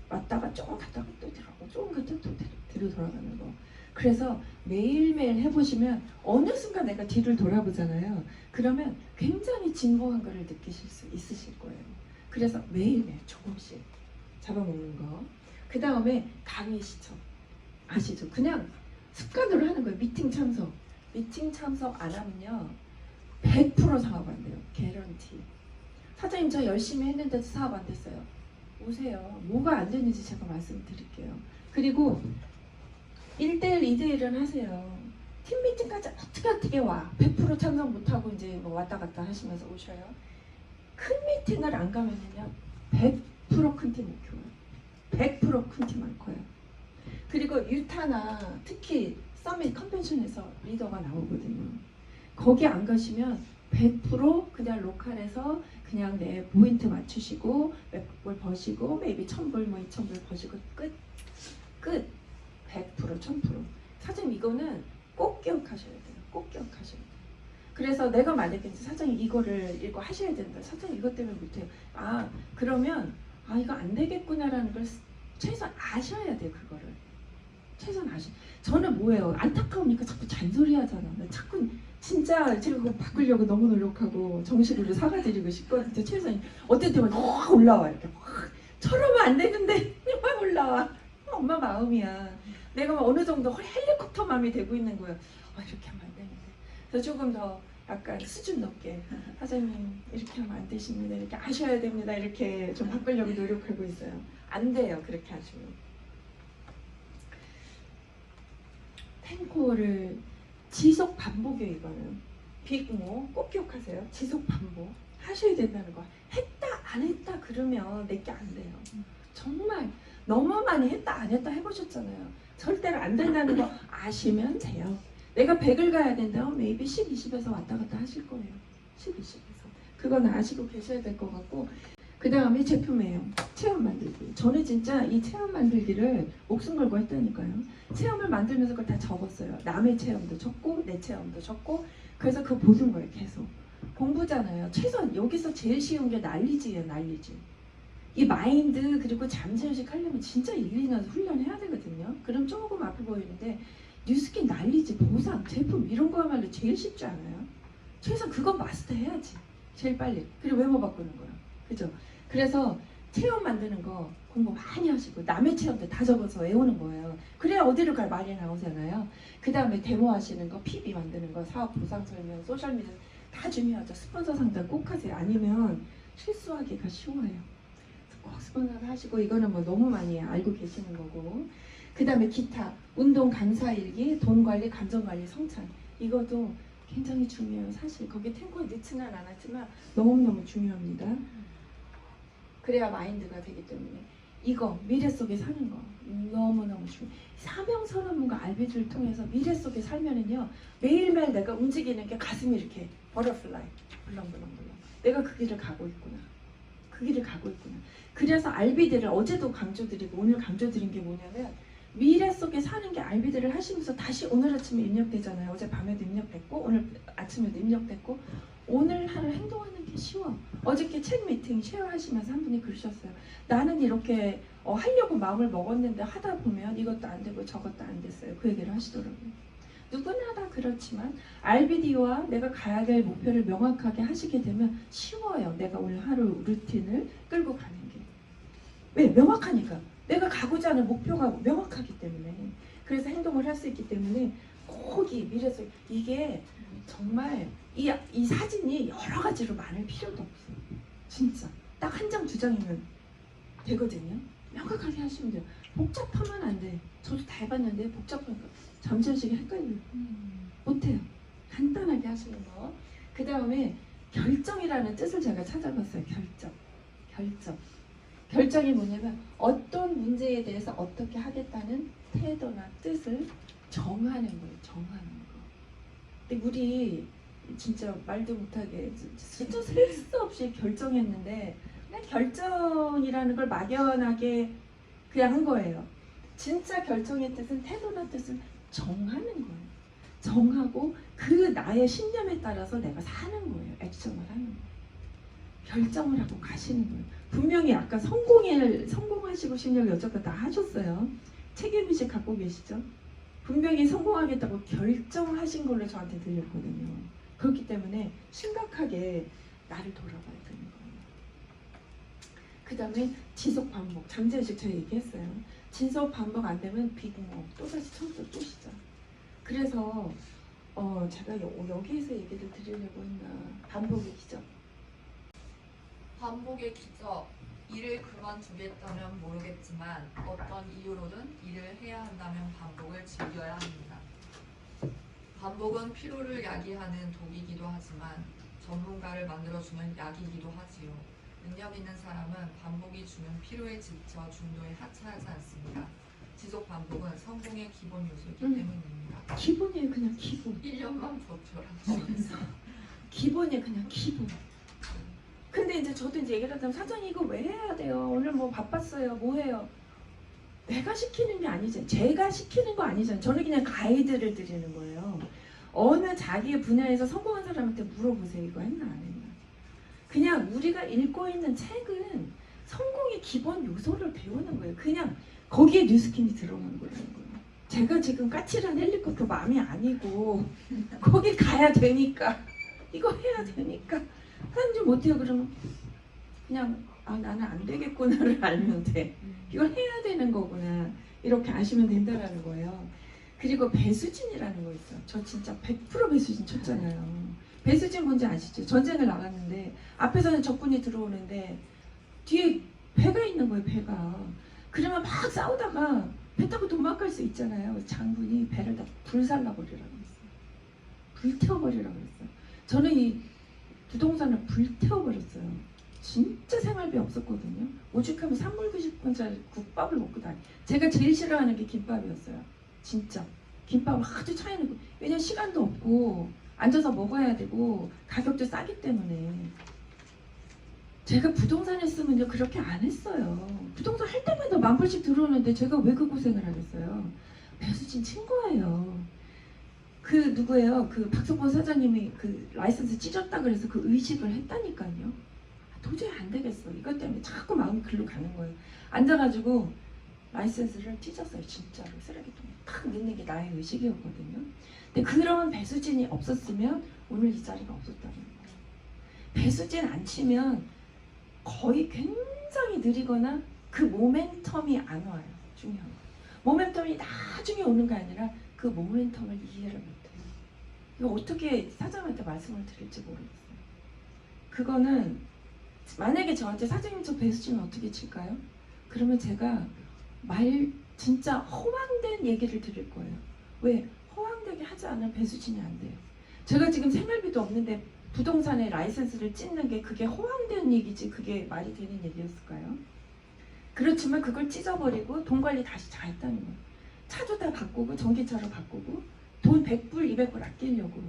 왔다가 조금 갔다가 또 들어가고 조금 갔다가 또 뒤로 돌아가는 거. 그래서 매일매일 해보시면 어느 순간 내가 뒤를 돌아보잖아요. 그러면 굉장히 진보한 거를 느끼실 수 있으실 거예요. 그래서 매일매일 조금씩 잡아먹는 거. 그 다음에 강의 시청. 아시죠? 그냥 습관으로 하는 거예요. 미팅 참석. 미팅 참석 안 하면요. 100% 사업 안 돼요. 개런티. 사장님 저 열심히 했는데도 사업 안 됐어요. 오세요. 뭐가 안 되는지 제가 말씀드릴게요. 그리고 1대1, 2대1은 하세요. 팀 미팅까지 어떻게 와. 100% 참석 못하고 이제 뭐 왔다 갔다 하시면서 오셔요. 큰 미팅을 안 가면은요. 100% 큰 팀 못 키워요. 100% 큰 팀 안 커요. 그리고 유타나 특히 서밋 컨벤션에서 리더가 나오거든요. 거기 안 가시면 100% 그냥 로컬에서 그냥 내 포인트 맞추시고 몇불 버시고 maybe 1000불 뭐 2000불 버시고 끝. 100% 1000%. 사장님 이거는 꼭 기억하셔야 돼요. 꼭 기억하셔야 돼요. 그래서 내가 만약에 사장님 이거를 읽고 하셔야 된다. 사장님 이것 때문에 못해요. 아 그러면 아 이거 안 되겠구나라는 걸 최소한 아셔야 돼요. 그거를. 최소한 저는 뭐예요? 안타까우니까 자꾸 잔소리 하잖아. 나 자꾸 진짜 제가 그거 바꾸려고 너무 노력하고 정식으로 사과드리고 싶거든요. 최소한 어떨 때만 확 올라와 이렇게 확 저러면 안 되는데 확 올라와. 엄마 마음이야. 내가 막 어느 정도 헬리콥터 마음이 되고 있는 거예요. 이렇게 하면 안 되는데. 그래서 조금 더 약간 수준 높게 사장님 이렇게 하면 안 되십니다. 이렇게 아셔야 됩니다. 이렇게 좀 바꾸려고 노력하고 있어요. 안 돼요. 그렇게 하시면. 탱코를 지속 반복이에요. 이거는 빅모 꼭 기억하세요. 지속 반복 하셔야 된다는 거. 했다 안 했다 그러면 내게 안 돼요. 정말 너무 많이 했다 안 했다 해보셨잖아요. 절대로 안 된다는 거 아시면 돼요. 내가 100을 가야 된다면 maybe 10, 20에서 왔다 갔다 하실 거예요. 10, 20에서 그건 아시고 계셔야 될 것 같고, 그 다음에 제품이에요. 체험 만들기. 저는 진짜 이 체험 만들기를 목숨 걸고 했다니까요. 체험을 만들면서 그걸 다 적었어요. 남의 체험도 적고 내 체험도 적고. 그래서 그거 보는 거예요. 계속 공부잖아요. 최소한 여기서 제일 쉬운 게 난리지예요. 난리지. 이 마인드 그리고 잠재의식 하려면 진짜 1, 2년 훈련해야 되거든요. 그럼 조금 아파 보이는데 뉴스킨 난리지, 보상, 제품 이런 거야말로 제일 쉽지 않아요? 최소한 그건 마스터 해야지. 제일 빨리. 그리고 외모 바꾸는 거야. 그죠? 그래서 체험 만드는 거 공부 많이 하시고 남의 체험도 다 적어서 외우는 거예요. 그래야 어디를 갈 말이 나오잖아요. 그 다음에 데모 하시는 거, PB 만드는 거, 사업 보상 설명, 소셜미디어 다 중요하죠. 스폰서 상담 꼭 하세요. 아니면 실수하기가 쉬워요. 꼭 스폰서를 하시고, 이거는 뭐 너무 많이 알고 계시는 거고. 그 다음에 기타, 운동 강사 일기, 돈 관리, 감정 관리, 성찰. 이것도 굉장히 중요해요. 사실 거기 탱고에 넣지는 않았지만 너무너무 중요합니다. 그래야 마인드가 되기 때문에 이거 미래 속에 사는 거 너무너무 중요해요. 사명선언문과 알비주를 통해서 미래 속에 살면은요, 매일매일 내가 움직이는 게 가슴이 이렇게 버터플라이 불렁불렁불렁, 내가 그 길을 가고 있구나, 그 길을 가고 있구나. 그래서 알비들을 어제도 강조드리고 오늘 강조드린 게 뭐냐면, 미래 속에 사는 게 알비들을 하시면서 다시 오늘 아침에 입력되잖아요. 어제 밤에도 입력됐고 오늘 아침에도 입력됐고. 오늘 하루 행동하는 게 쉬워. 어저께 챗 미팅 쉐어하시면서 한 분이 그러셨어요. 나는 이렇게 하려고 마음을 먹었는데 하다 보면 이것도 안 되고 저것도 안 됐어요. 그 얘기를 하시더라고요. 누구나 다 그렇지만 RBD와 내가 가야 될 목표를 명확하게 하시게 되면 쉬워요. 내가 오늘 하루 루틴을 끌고 가는 게. 왜? 명확하니까. 내가 가고자 하는 목표가 명확하기 때문에. 그래서 행동을 할 수 있기 때문에 꼭 이 미래 속, 이게 정말 이 사진이 여러 가지로 많을 필요도 없어요. 진짜 딱 한 장, 두 장이면 되거든요. 명확하게 하시면 돼요. 복잡하면 안 돼. 저도 다 해봤는데 복잡하니까 잠재의식이 헷갈려요. 못해요. 간단하게 하시는 거. 그 다음에 결정이라는 뜻을 제가 찾아봤어요. 결정이 뭐냐면 어떤 문제에 대해서 어떻게 하겠다는 태도나 뜻을 정하는 거예요. 정하는 거. 근데 우리 진짜 말도 못하게 진짜 쓸수 없이 결정했는데, 그냥 결정이라는 걸 막연하게 그냥 한 거예요. 진짜 결정의 뜻은 태도나 뜻을 정하는 거예요. 정하고 그 나의 신념에 따라서 내가 사는 거예요. 액션을 하는 거예요. 결정을 하고 가시는 거예요. 분명히 아까 성공하시고 실력 여쭤봤다 하셨어요. 책임의식 갖고 계시죠? 분명히 성공하겠다고 결정하신 걸로 저한테 들렸거든요. 그렇기 때문에 심각하게 나를 돌아봐야 되는 거예요. 그 다음에 지속 반복. 잠재의식 제가 얘기했어요. 지속 반복 안 되면 비공허. 또다시 처음부터 또 시작. 그래서 제가 여기에서 얘기를 드리려고 했나. 반복의 기적. 반복의 기적. 일을 그만두겠다면 모르겠지만 어떤 이유로든 일을 해야 한다면 반복을 즐겨야 합니다. 반복은 피로를 야기하는 독이기도 하지만 전문가를 만들어주는 약이기도 하지요. 능력 있는 사람은 반복이 주는 피로에 지쳐 중도에 하차하지 않습니다. 지속 반복은 성공의 기본 요소이기 때문입니다. 기본이에요. 그냥 기본. 1년만 버텨라. 기본이에요. 그냥 기본. 근데 이제 저도 이제 얘기를 하자면 사장님 이거 왜 해야 돼요? 오늘 뭐 바빴어요. 뭐 해요? 내가 시키는 게 아니잖아요. 제가 시키는 거 아니잖아요. 저는 그냥 가이드를 드리는 거예요. 어느 자기의 분야에서 성공한 사람한테 물어보세요. 이거 했나 안 했나. 그냥 우리가 읽고 있는 책은 성공의 기본 요소를 배우는 거예요. 그냥 거기에 뉴스킨이 들어간 거라는 거예요. 제가 지금 까칠한 헬리콥터 마음이 아니고 거기 가야 되니까 이거 해야 되니까 하는지 못해요. 그러면 그냥 나는 안 되겠구나를 알면 돼. 이걸 해야 되는 거구나. 이렇게 아시면 된다라는 거예요. 그리고 배수진이라는 거 있어요. 저 진짜 100% 배수진 쳤잖아요. 배수진 뭔지 아시죠? 전쟁을 나갔는데 앞에서는 적군이 들어오는데 뒤에 배가 있는 거예요. 배가. 그러면 막 싸우다가 배 타고 도망갈 수 있잖아요. 장군이 배를 다 불살라버리라고 했어요. 불태워버리라고 했어요. 저는 이 부동산을 불태워버렸어요. 진짜 생활비 없었거든요. 오죽하면 3불 90원짜리 국밥을 먹고 다니. 제가 제일 싫어하는 게 김밥이었어요. 진짜 김밥을 하도 차이는. 왜냐면 시간도 없고 앉아서 먹어야 되고 가격도 싸기 때문에. 제가 부동산 했으면요 그렇게 안 했어요. 부동산 할 때마다 10,000불씩 들어오는데 제가 왜 그 고생을 하겠어요. 배수진 친 거예요. 그 누구예요? 그 박석권 사장님이 그 라이선스 찢었다 그래서 그 의식을 했다니까요. 도저히 안 되겠어. 이것 때문에 자꾸 마음이 글로 가는 거예요. 앉아가지고 라이선스를 찢었어요. 진짜로 쓰레기통에 탁 넣는 게 나의 의식이었거든요. 근데 그런 배수진이 없었으면 오늘 이 자리가 없었다는 거예요. 배수진 안 치면 거의 굉장히 느리거나 그 모멘텀이 안 와요. 중요한 거. 모멘텀이 나중에 오는 게 아니라 그 모멘텀을 이해를 못해요. 이거 어떻게 사장한테 말씀을 드릴지 모르겠어요. 그거는 만약에 저한테 사장님 저 배수진 어떻게 칠까요? 그러면 제가 진짜 허황된 얘기를 드릴 거예요. 왜? 허황되게 하지 않으면 배수진이 안 돼요. 제가 지금 생활비도 없는데 부동산에 라이선스를 찢는 게 그게 허황된 얘기지 그게 말이 되는 얘기였을까요? 그렇지만 그걸 찢어버리고 돈 관리 다시 잘 했다는 거예요. 차도 다 바꾸고 전기차로 바꾸고 돈 100불 200불 아끼려고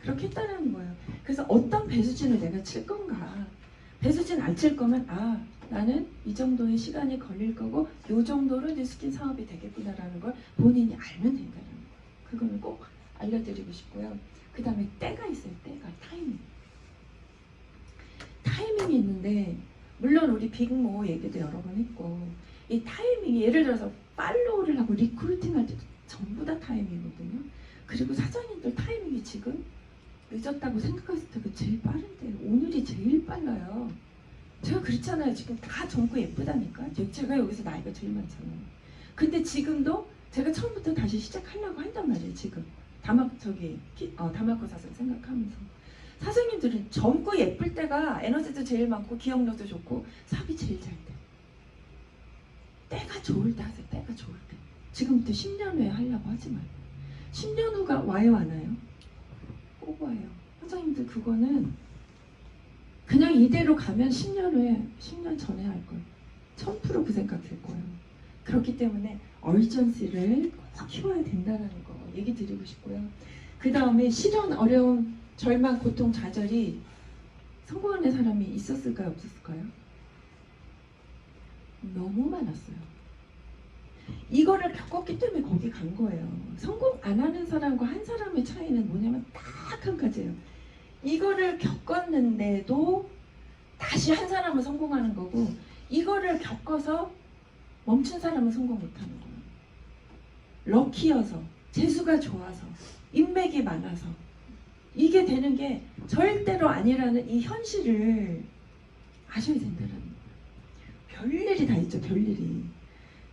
그렇게 했다는 거예요. 그래서 어떤 배수진을 내가 칠 건가. 배수진 안 칠 거면 나는 이 정도의 시간이 걸릴 거고 이 정도로 뉴스킨 사업이 되겠구나라는 걸 본인이 알면 된다는 거예요. 그거는 꼭 알려드리고 싶고요. 그 다음에 때가 있어요. 때가. 타이밍이 있는데 물론 우리 빅모 얘기도 여러 번 했고 이 타이밍이 예를 들어서 팔로우를 하고 리크루팅 할 때도 전부 다 타이밍이거든요. 그리고 사장님들 타이밍이 지금 늦었다고 생각했을 때가 제일 빠른데 오늘이 제일 빨라요. 제가 그렇잖아요. 지금 다 젊고 예쁘다니까. 제가 여기서 나이가 제일 많잖아요. 근데 지금도 제가 처음부터 다시 시작하려고 한단 말이에요. 지금 다마코 사장 생각하면서 사장님들은 젊고 예쁠 때가 에너지도 제일 많고 기억력도 좋고 사업이 제일 잘 돼. 때가 좋을 때 하세요. 때가 좋을 때. 지금부터 10년 후에 하려고 하지 말고 10년 후가 와요 안 와요? 꼭 와요. 사장님들 그거는 그냥 이대로 가면 10년 후에 10년 전에 할 거예요. 1000% 그 생각일 거예요. 그렇기 때문에 얼전시를 꼭 키워야 된다는 거 얘기 드리고 싶고요. 그 다음에 시련, 어려움, 절망, 고통, 좌절이 성공하는 사람이 있었을까요? 없었을까요? 너무 많았어요. 이거를 겪었기 때문에 거기 간 거예요. 성공 안 하는 사람과 한 사람의 차이는 뭐냐면 딱 한 가지예요. 이거를 겪었는데도 다시 한 사람은 성공하는 거고 이거를 겪어서 멈춘 사람은 성공 못하는 거예요. 럭키여서, 재수가 좋아서, 인맥이 많아서 이게 되는 게 절대로 아니라는 이 현실을 아셔야 된다는 거예요. 별일이 다 있죠. 별일이.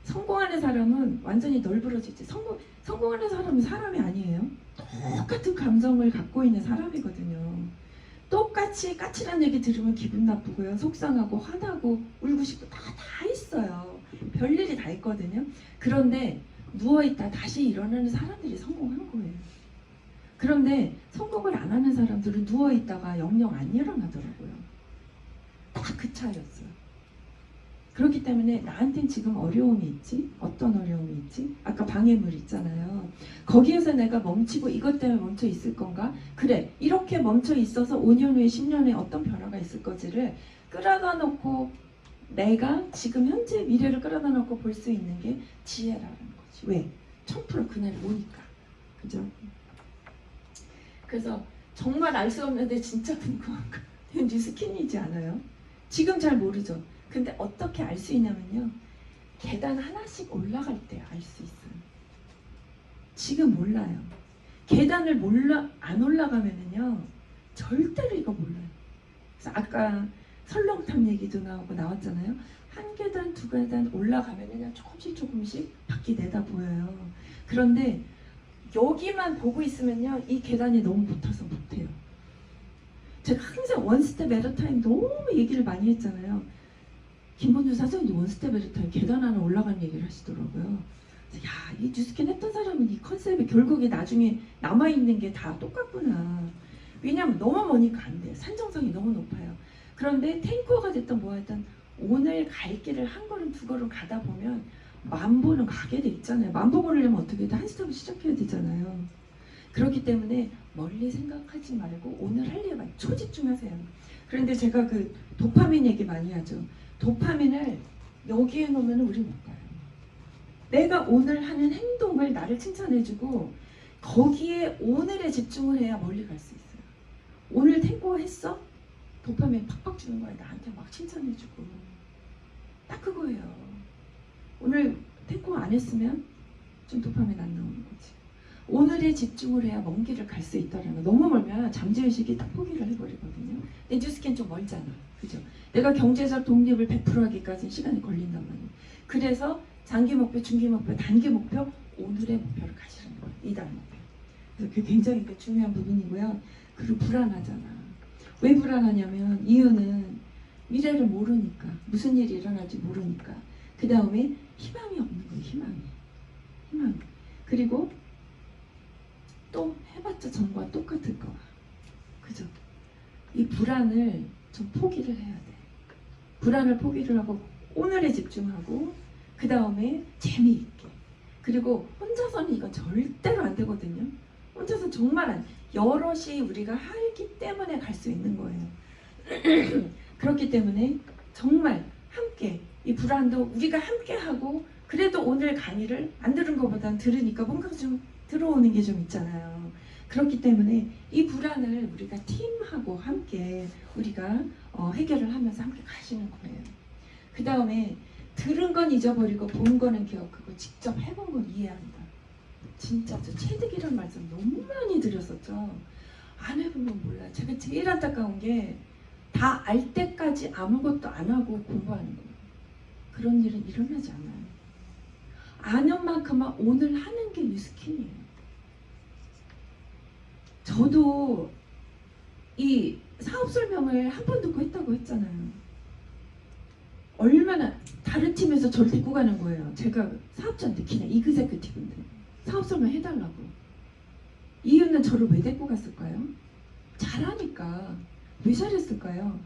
성공하는 사람은 완전히 널브러지지. 성공하는 사람은 사람이 아니에요. 똑같은 감정을 갖고 있는 사람이거든요. 똑같이 까칠한 얘기 들으면 기분 나쁘고요. 속상하고 화나고 울고 싶고 다 있어요. 별일이 다 있거든요. 그런데 누워있다 다시 일어나는 사람들이 성공한 거예요. 그런데 성공을 안 하는 사람들은 누워있다가 영영 안 일어나더라고요. 딱 그 차이였어요. 그렇기 때문에 나한텐 지금 어려움이 있지? 어떤 어려움이 있지? 아까 방해물 있잖아요. 거기에서 내가 멈추고 이것 때문에 멈춰 있을 건가? 그래, 이렇게 멈춰 있어서 5년 후에 10년 후에 어떤 변화가 있을 거지를 끌어다 놓고 내가 지금 현재 미래를 끌어다 놓고 볼 수 있는 게 지혜라는 거지. 왜? 1000% 그날 오니까. 그죠? 그래서 정말 알 수 없는데 진짜 궁금한 거. 뉴스킨이지 않아요? 지금 잘 모르죠. 근데 어떻게 알 수 있냐면요. 계단 하나씩 올라갈 때 알 수 있어요. 지금 몰라요. 계단을 안 올라가면은요. 절대로 이거 몰라요. 그래서 아까 설렁탕 얘기도 나왔잖아요. 한 계단, 두 계단 올라가면 그냥 조금씩 밖이 내다 보여요. 그런데 여기만 보고 있으면요. 이 계단이 너무 붙어서 못해요. 제가 항상 원스텝 에러 타임 너무 얘기를 많이 했잖아요. 김본주 사장님도 원스텝 에러 타임 계단 하나 올라가는 얘기를 하시더라고요. 그래서 야, 이 뉴스캔 했던 사람은 이 컨셉에 결국에 나중에 남아있는 게 다 똑같구나. 왜냐면 너무 머니까 안 돼요. 산정성이 너무 높아요. 그런데 탱커가 됐든 뭐였든 오늘 갈 길을 한 걸음 두 걸음 가다 보면 만보는 가게 돼 있잖아요. 만보 걸으려면 어떻게든 한 스텝을 시작해야 되잖아요. 그렇기 때문에 멀리 생각하지 말고 오늘 할 일에만 초집중하세요. 그런데 제가 그 도파민 얘기 많이 하죠. 도파민을 여기에 놓으면 우리 못 가요. 내가 오늘 하는 행동을 나를 칭찬해주고 거기에 오늘에 집중을 해야 멀리 갈 수 있어요. 오늘 탱고 했어? 도파민 팍팍 주는 거예요. 나한테 막 칭찬해주고. 딱 그거예요. 오늘 탱고 안 했으면 좀 도파민 안 나오는 거지. 오늘에 집중을 해야 먼 길을 갈 수 있다는 거. 너무 멀면 잠재의식이 딱 포기를 해버리거든요. 근데 뉴스캔 좀 멀잖아. 그죠? 내가 경제적 독립을 100% 하기까지는 시간이 걸린단 말이에요. 그래서 장기 목표, 중기 목표, 단기 목표, 오늘의 목표를 가시는 거예요. 이달 목표. 그래서 그게 굉장히 중요한 부분이고요. 그리고 불안하잖아. 왜 불안하냐면 이유는 미래를 모르니까. 무슨 일이 일어날지 모르니까. 그 다음에 희망이 없는 거예요. 희망이. 그리고 또 해봤자 전과 똑같을 거야. 그죠? 이 불안을 좀 포기를 해야 돼. 불안을 포기를 하고 오늘에 집중하고 그 다음에 재미있게. 그리고 혼자서는 이건 절대로 안 되거든요. 혼자서 정말 여럿이 우리가 하기 때문에 갈 수 있는 거예요. 그렇기 때문에 정말 함께 이 불안도 우리가 함께 하고 그래도 오늘 강의를 안 들은 것보다는 들으니까 뭔가 좀 들어오는 게 좀 있잖아요. 그렇기 때문에 이 불안을 우리가 팀하고 함께 우리가 해결을 하면서 함께 가시는 거예요. 그 다음에 들은 건 잊어버리고 본 거는 기억하고 직접 해본 건 이해한다. 진짜 저 체득이란 말씀 너무 많이 드렸었죠. 안 해보면 몰라요. 제가 제일 안타까운 게 다 알 때까지 아무것도 안 하고 공부하는 거예요. 그런 일은 일어나지 않아요. 아는 만큼만 오늘 하는 게 뉴스킨이에요. 저도 이 사업 설명을 한 번 듣고 했다고 했잖아요. 얼마나 다른 팀에서 저를 데리고 가는 거예요. 제가 사업자한테 그냥 이그제큐티브인데 사업 설명 해달라고. 이유는 저를 왜 데리고 갔을까요? 잘하니까. 왜 잘했을까요?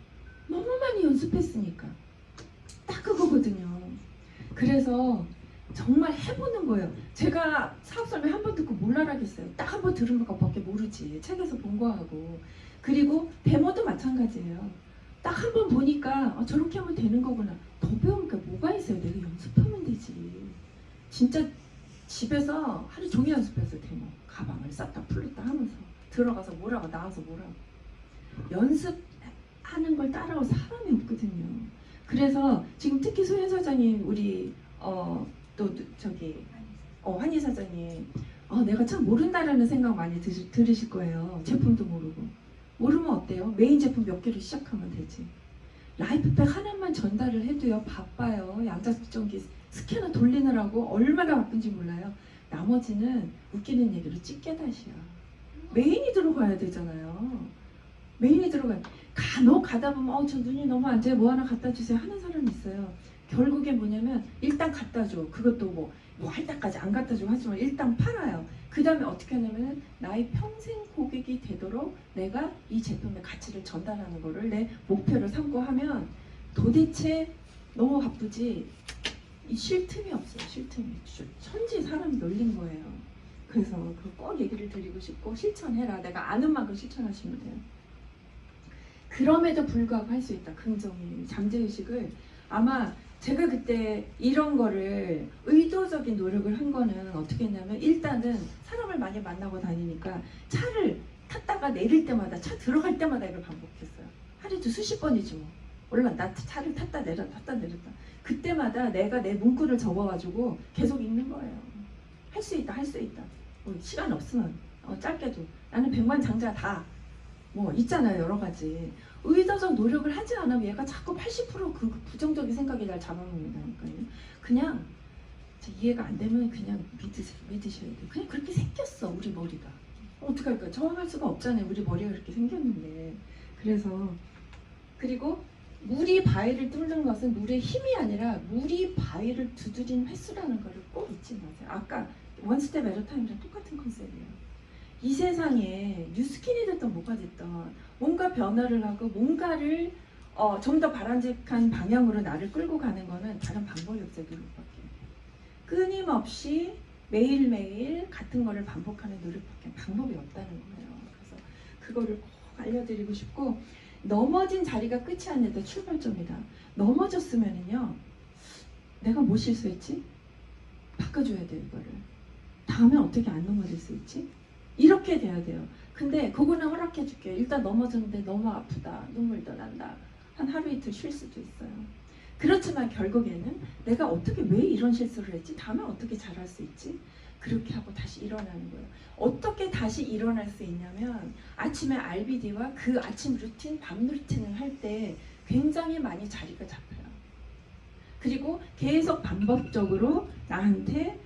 너무 많이 연습했으니까. 딱 그거거든요. 그래서 정말 해보는 거예요. 제가 사업 설명 한 번 듣고 뭘 알아겠어요. 딱 한 번 들은 것밖에 모르지. 책에서 본 거하고. 그리고 데모도 마찬가지예요. 딱 한 번 보니까 저렇게 하면 되는 거구나. 더 배우니까 뭐가 있어요. 내가 연습하면 되지. 진짜 집에서 하루 종일 연습했어요. 데모. 가방을 쌌다 풀렸다 하면서 들어가서 뭐라고 나와서 뭐라고. 연습하는 걸 따라올 사람이 없거든요. 그래서 지금 특히 소연 사장님 우리 또 저기 환희 사장님 내가 참 모른다라는 생각 많이 들으실 거예요. 제품도 모르고. 모르면 어때요? 메인 제품 몇 개로 시작하면 되지. 라이프백 하나만 전달을 해도요 바빠요. 양자수정기 스캐너 돌리느라고 얼마나 바쁜지 몰라요. 나머지는 웃기는 얘기로 찌개다시야. 메인이 들어가야 되잖아요. 메인이 들어가야. 간혹 가다 보면 저 눈이 너무 안 좋아요. 뭐 하나 갖다 주세요 하는 사람이 있어요. 결국에 뭐냐면 일단 갖다 줘. 그것도 뭐 할 때까지 안 갖다 주고 하지만 일단 팔아요. 그 다음에 어떻게 하냐면 나의 평생 고객이 되도록 내가 이 제품의 가치를 전달하는 거를 내 목표로 삼고 하면 도대체 너무 바쁘지 쉴 틈이 없어요. 쉴 틈이. 천지 사람이 놀린 거예요. 그래서 꼭 얘기를 드리고 싶고 실천해라. 내가 아는 만큼 실천하시면 돼요. 그럼에도 불구하고 할 수 있다. 긍정의 잠재의식을 아마 제가 그때 이런 거를 의도적인 노력을 한 거는 어떻게 했냐면 일단은 사람을 많이 만나고 다니니까 차를 탔다가 내릴 때마다 차 들어갈 때마다 이걸 반복했어요. 하루에도 수십 번이지 뭐. 몰라 나 차를 탔다 내렸다 그때마다 내가 내 문구를 적어가지고 계속 읽는 거예요. 할 수 있다 할 수 있다. 뭐 시간 없으면 짧게도 나는 100만 장자 다 뭐 있잖아요. 여러 가지 의도적 노력을 하지 않으면 얘가 자꾸 80% 그 부정적인 생각이 날 잡아먹는다니까요. 그냥 이해가 안 되면 그냥 믿으셔야 돼요. 그냥 그렇게 생겼어 우리 머리가. 어떡할까요? 저항할 수가 없잖아요. 우리 머리가 그렇게 생겼는데. 그래서 그리고 물이 바위를 뚫는 것은 물의 힘이 아니라 물이 바위를 두드린 횟수라는 것을 꼭 잊지 마세요. 아까 원스텝 에러 타임이랑 똑같은 컨셉이에요. 이 세상에 뉴스킨이 됐던 뭐가 됐던 뭔가 변화를 하고 뭔가를 좀 더 바람직한 방향으로 나를 끌고 가는 거는 다른 방법이 없어요. 노력밖에. 끊임없이 매일매일 같은 거를 반복하는 노력밖에 방법이 없다는 거예요. 그래서 그거를 꼭 알려드리고 싶고 넘어진 자리가 끝이 아니다. 출발점이다. 넘어졌으면은요 내가 뭐 실수했지? 바꿔줘야 돼요. 이거를 다음에 어떻게 안 넘어질 수 있지? 이렇게 돼야 돼요. 근데 그거는 허락해 줄게요. 일단 넘어졌는데 너무 아프다. 눈물도 난다. 한 하루 이틀 쉴 수도 있어요. 그렇지만 결국에는 내가 어떻게 왜 이런 실수를 했지? 다음에 어떻게 잘할 수 있지? 그렇게 하고 다시 일어나는 거예요. 어떻게 다시 일어날 수 있냐면 아침에 RBD와 그 아침 루틴, 밤 루틴을 할 때 굉장히 많이 자리가 잡혀요. 그리고 계속 반복적으로 나한테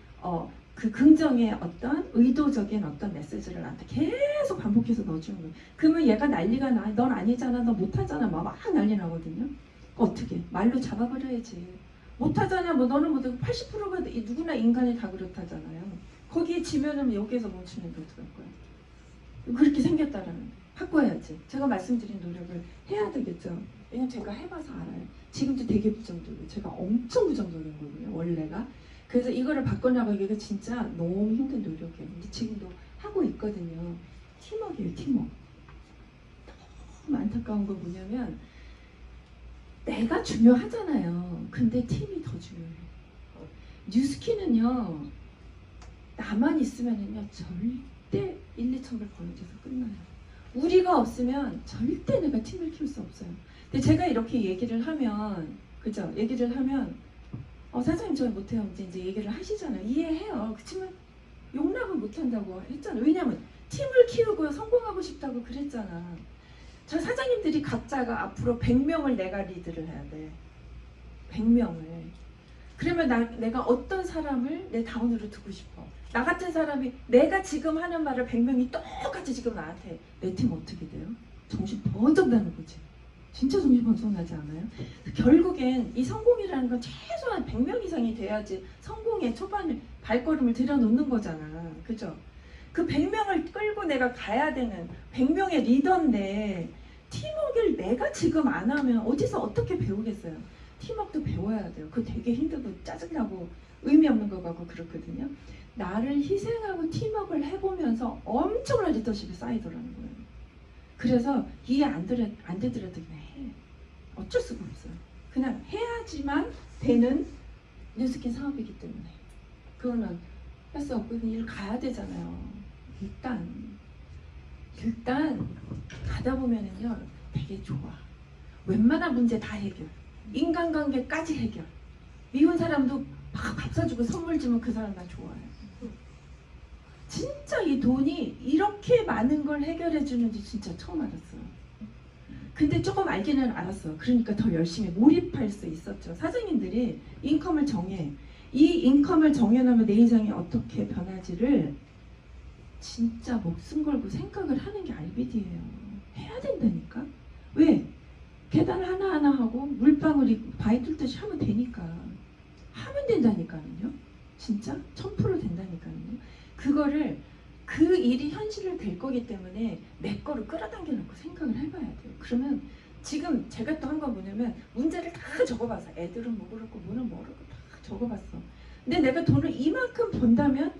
그 긍정의 어떤 의도적인 어떤 메시지를 나한테 계속 반복해서 넣어주는 거예요. 그러면 얘가 난리가 나. 넌 아니잖아. 너 못하잖아. 막 난리 나거든요. 어떻게? 말로 잡아버려야지. 못하잖아. 뭐 너는 뭐 80%가 누구나 인간이 다 그렇다잖아요. 거기에 지면은 여기에서 멈추는 게 어떡할 거야? 그렇게 생겼다라는 바꿔야지. 제가 말씀드린 노력을 해야 되겠죠. 왜냐면 제가 해봐서 알아요. 지금도 되게 부정적이에요. 제가 엄청 부정적인 거거든요. 원래가. 그래서 이거를 바꿔나가기가 진짜 너무 힘든 노력이에요. 근데 지금도 하고 있거든요. 팀워크예요. 팀워크. 너무 안타까운 건 뭐냐면 내가 중요하잖아요. 근데 팀이 더 중요해요. 뉴스키는요. 나만 있으면은요. 절대 1, 2척을 벌어져서 끝나요. 우리가 없으면 절대 내가 팀을 키울 수 없어요. 근데 제가 이렇게 얘기를 하면 그죠? 얘기를 하면 사장님 저 못해요. 이제 얘기를 하시잖아요. 이해해요. 그치만 용납은 못한다고 했잖아요. 왜냐면 팀을 키우고 성공하고 싶다고 그랬잖아. 저 사장님들이 각자가 앞으로 100명을 내가 리드를 해야 돼. 100명을. 그러면 내가 어떤 사람을 내 다운으로 두고 싶어. 나 같은 사람이 내가 지금 하는 말을 100명이 똑같이 지금 나한테 내 팀 어떻게 돼요? 정신 번쩍 나는 거지. 진짜 정신 번쩍 나지 않아요? 결국엔 이 성공이라는 건 최소한 100명 이상이 돼야지 성공의 초반을 발걸음을 들여놓는 거잖아. 그죠? 그 100명을 끌고 내가 가야 되는 100명의 리더인데 팀워크를 내가 지금 안 하면 어디서 어떻게 배우겠어요? 팀워크도 배워야 돼요. 그거 되게 힘들고 짜증나고 의미 없는 거 같고 그렇거든요. 나를 희생하고 팀워크를 해보면서 엄청난 리더십이 쌓이더라는 거예요. 그래서 이해 안 되더라도 그냥 해. 어쩔 수가 없어요. 그냥 해야지만 되는 뉴스킨 사업이기 때문에 그거는 할 수 없고 그냥 일 가야 되잖아요. 일단 가다 보면은요 되게 좋아. 웬만한 문제 다 해결. 인간관계까지 해결. 미운 사람도 막 밥 사주고 선물 주면 그 사람 나 좋아해. 진짜 이 돈이 이렇게 많은 걸 해결해 주는지 진짜 처음 알았어요. 근데 조금 알기는 알았어. 그러니까 더 열심히 몰입할 수 있었죠. 사장님들이 인컴을 정해. 이 인컴을 정해놓으면 내 인생이 어떻게 변하지를 진짜 목숨 걸고 생각을 하는 게 RBD예요. 해야 된다니까. 왜? 계단 하나하나 하고 물방울이 바위 뚫듯이 하면 되니까. 하면 된다니까요. 진짜 1000% 된다니까요. 그거를 그 일이 현실을 될 거기 때문에 내 거를 끌어당겨 놓고 생각을 해봐야 돼요. 그러면 지금 제가 또 한 건 뭐냐면 문제를 다 적어봤어. 애들은 뭐 그렇고 뭐는 뭐 그렇고 다 적어봤어. 근데 내가 돈을 이만큼 번다면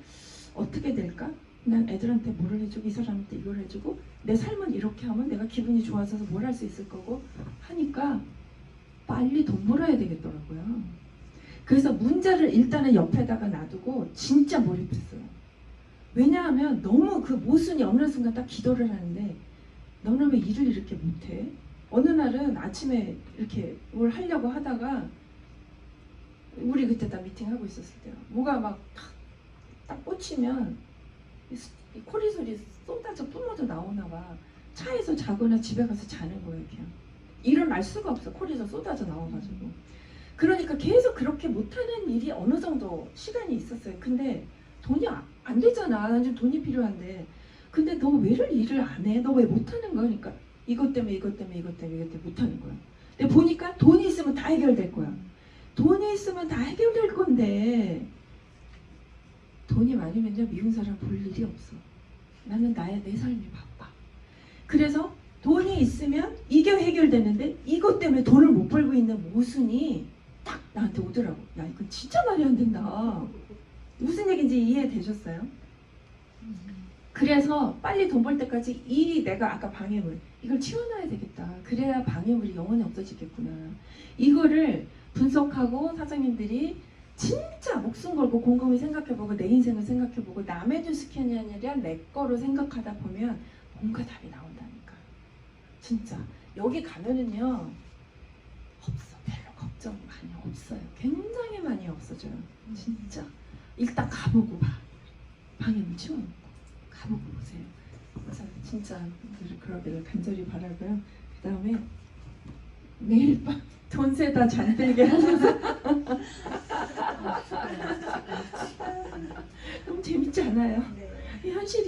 어떻게 될까? 난 애들한테 뭐를 해주고 이 사람한테 이걸 해주고 내 삶은 이렇게 하면 내가 기분이 좋아져서 뭘 할 수 있을 거고 하니까 빨리 돈 벌어야 되겠더라고요. 그래서 문제를 일단은 옆에다가 놔두고 진짜 몰입했어요. 왜냐하면 너무 그 모순이 어느 순간 딱 기도를 하는데 너는 왜 일을 이렇게 못해? 어느 날은 아침에 이렇게 뭘 하려고 하다가 우리 그때 다 미팅하고 있었을 때요. 뭐가 막 딱 꽂히면 이 코리 소리 쏟아져 뿜어져 나오나 봐. 차에서 자거나 집에 가서 자는 거예요. 그냥 일어날 수가 없어. 코리에서 쏟아져 나와가지고. 그러니까 계속 그렇게 못하는 일이 어느 정도 시간이 있었어요. 근데 돈이 안 되잖아. 난 지금 돈이 필요한데. 근데 너 왜 일을 안 해? 너 왜 못하는 거야? 그러니까 이것 때문에 이것 때문에 이것 때문에 이것 때문에 못하는 거야. 근데 보니까 돈이 있으면 다 해결될 거야. 돈이 있으면 다 해결될 건데 돈이 많으면요 미운 사람 볼 일이 없어. 나는 내 삶이 바빠. 그래서 돈이 있으면 이게 해결되는데 이것 때문에 돈을 못 벌고 있는 모순이 딱 나한테 오더라고. 야 이건 진짜 말이 안 된다. 무슨 얘기인지 이해되셨어요? 그래서 빨리 돈 벌 때까지 이 내가 아까 방해물 이걸 치워놔야 되겠다. 그래야 방해물이 영원히 없어지겠구나. 이거를 분석하고 사장님들이 진짜 목숨 걸고 곰곰이 생각해보고 내 인생을 생각해보고 남의 돈 스캔이 아니라 내 거로 생각하다 보면 뭔가 답이 나온다니까. 진짜 여기 가면은요 없어. 별로 걱정 많이 없어요. 굉장히 많이 없어져요. 진짜 일단 가보고 봐. 방해물 치워놓고 가보고 보세요. 그래서 진짜 그러기를 간절히 바라고요. 그 다음에 매일 밤 돈 세다 잠들게 하셔서 너무 재밌지 않아요?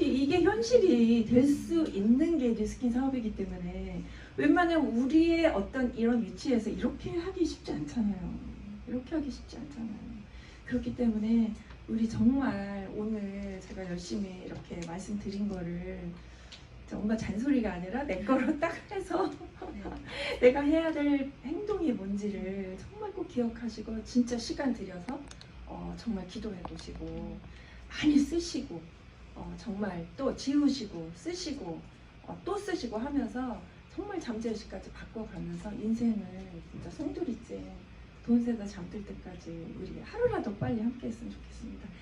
이게 현실이 될 수 있는 게 리스킨 사업이기 때문에 웬만하면 우리의 어떤 이런 위치에서 이렇게 하기 쉽지 않잖아요. 이렇게 하기 쉽지 않잖아요. 그렇기 때문에 우리 정말 오늘 제가 열심히 이렇게 말씀드린 거를 뭔가 잔소리가 아니라 내 거로 딱 해서 내가 해야 될 행동이 뭔지를 정말 꼭 기억하시고 진짜 시간 들여서 정말 기도해 보시고 많이 쓰시고 정말 또 지우시고 쓰시고 또 쓰시고 하면서 정말 잠재의식까지 바꿔가면서 인생을 진짜 송두리째 돈 세다 잠들 때까지 우리 하루라도 빨리 함께 했으면 좋겠습니다.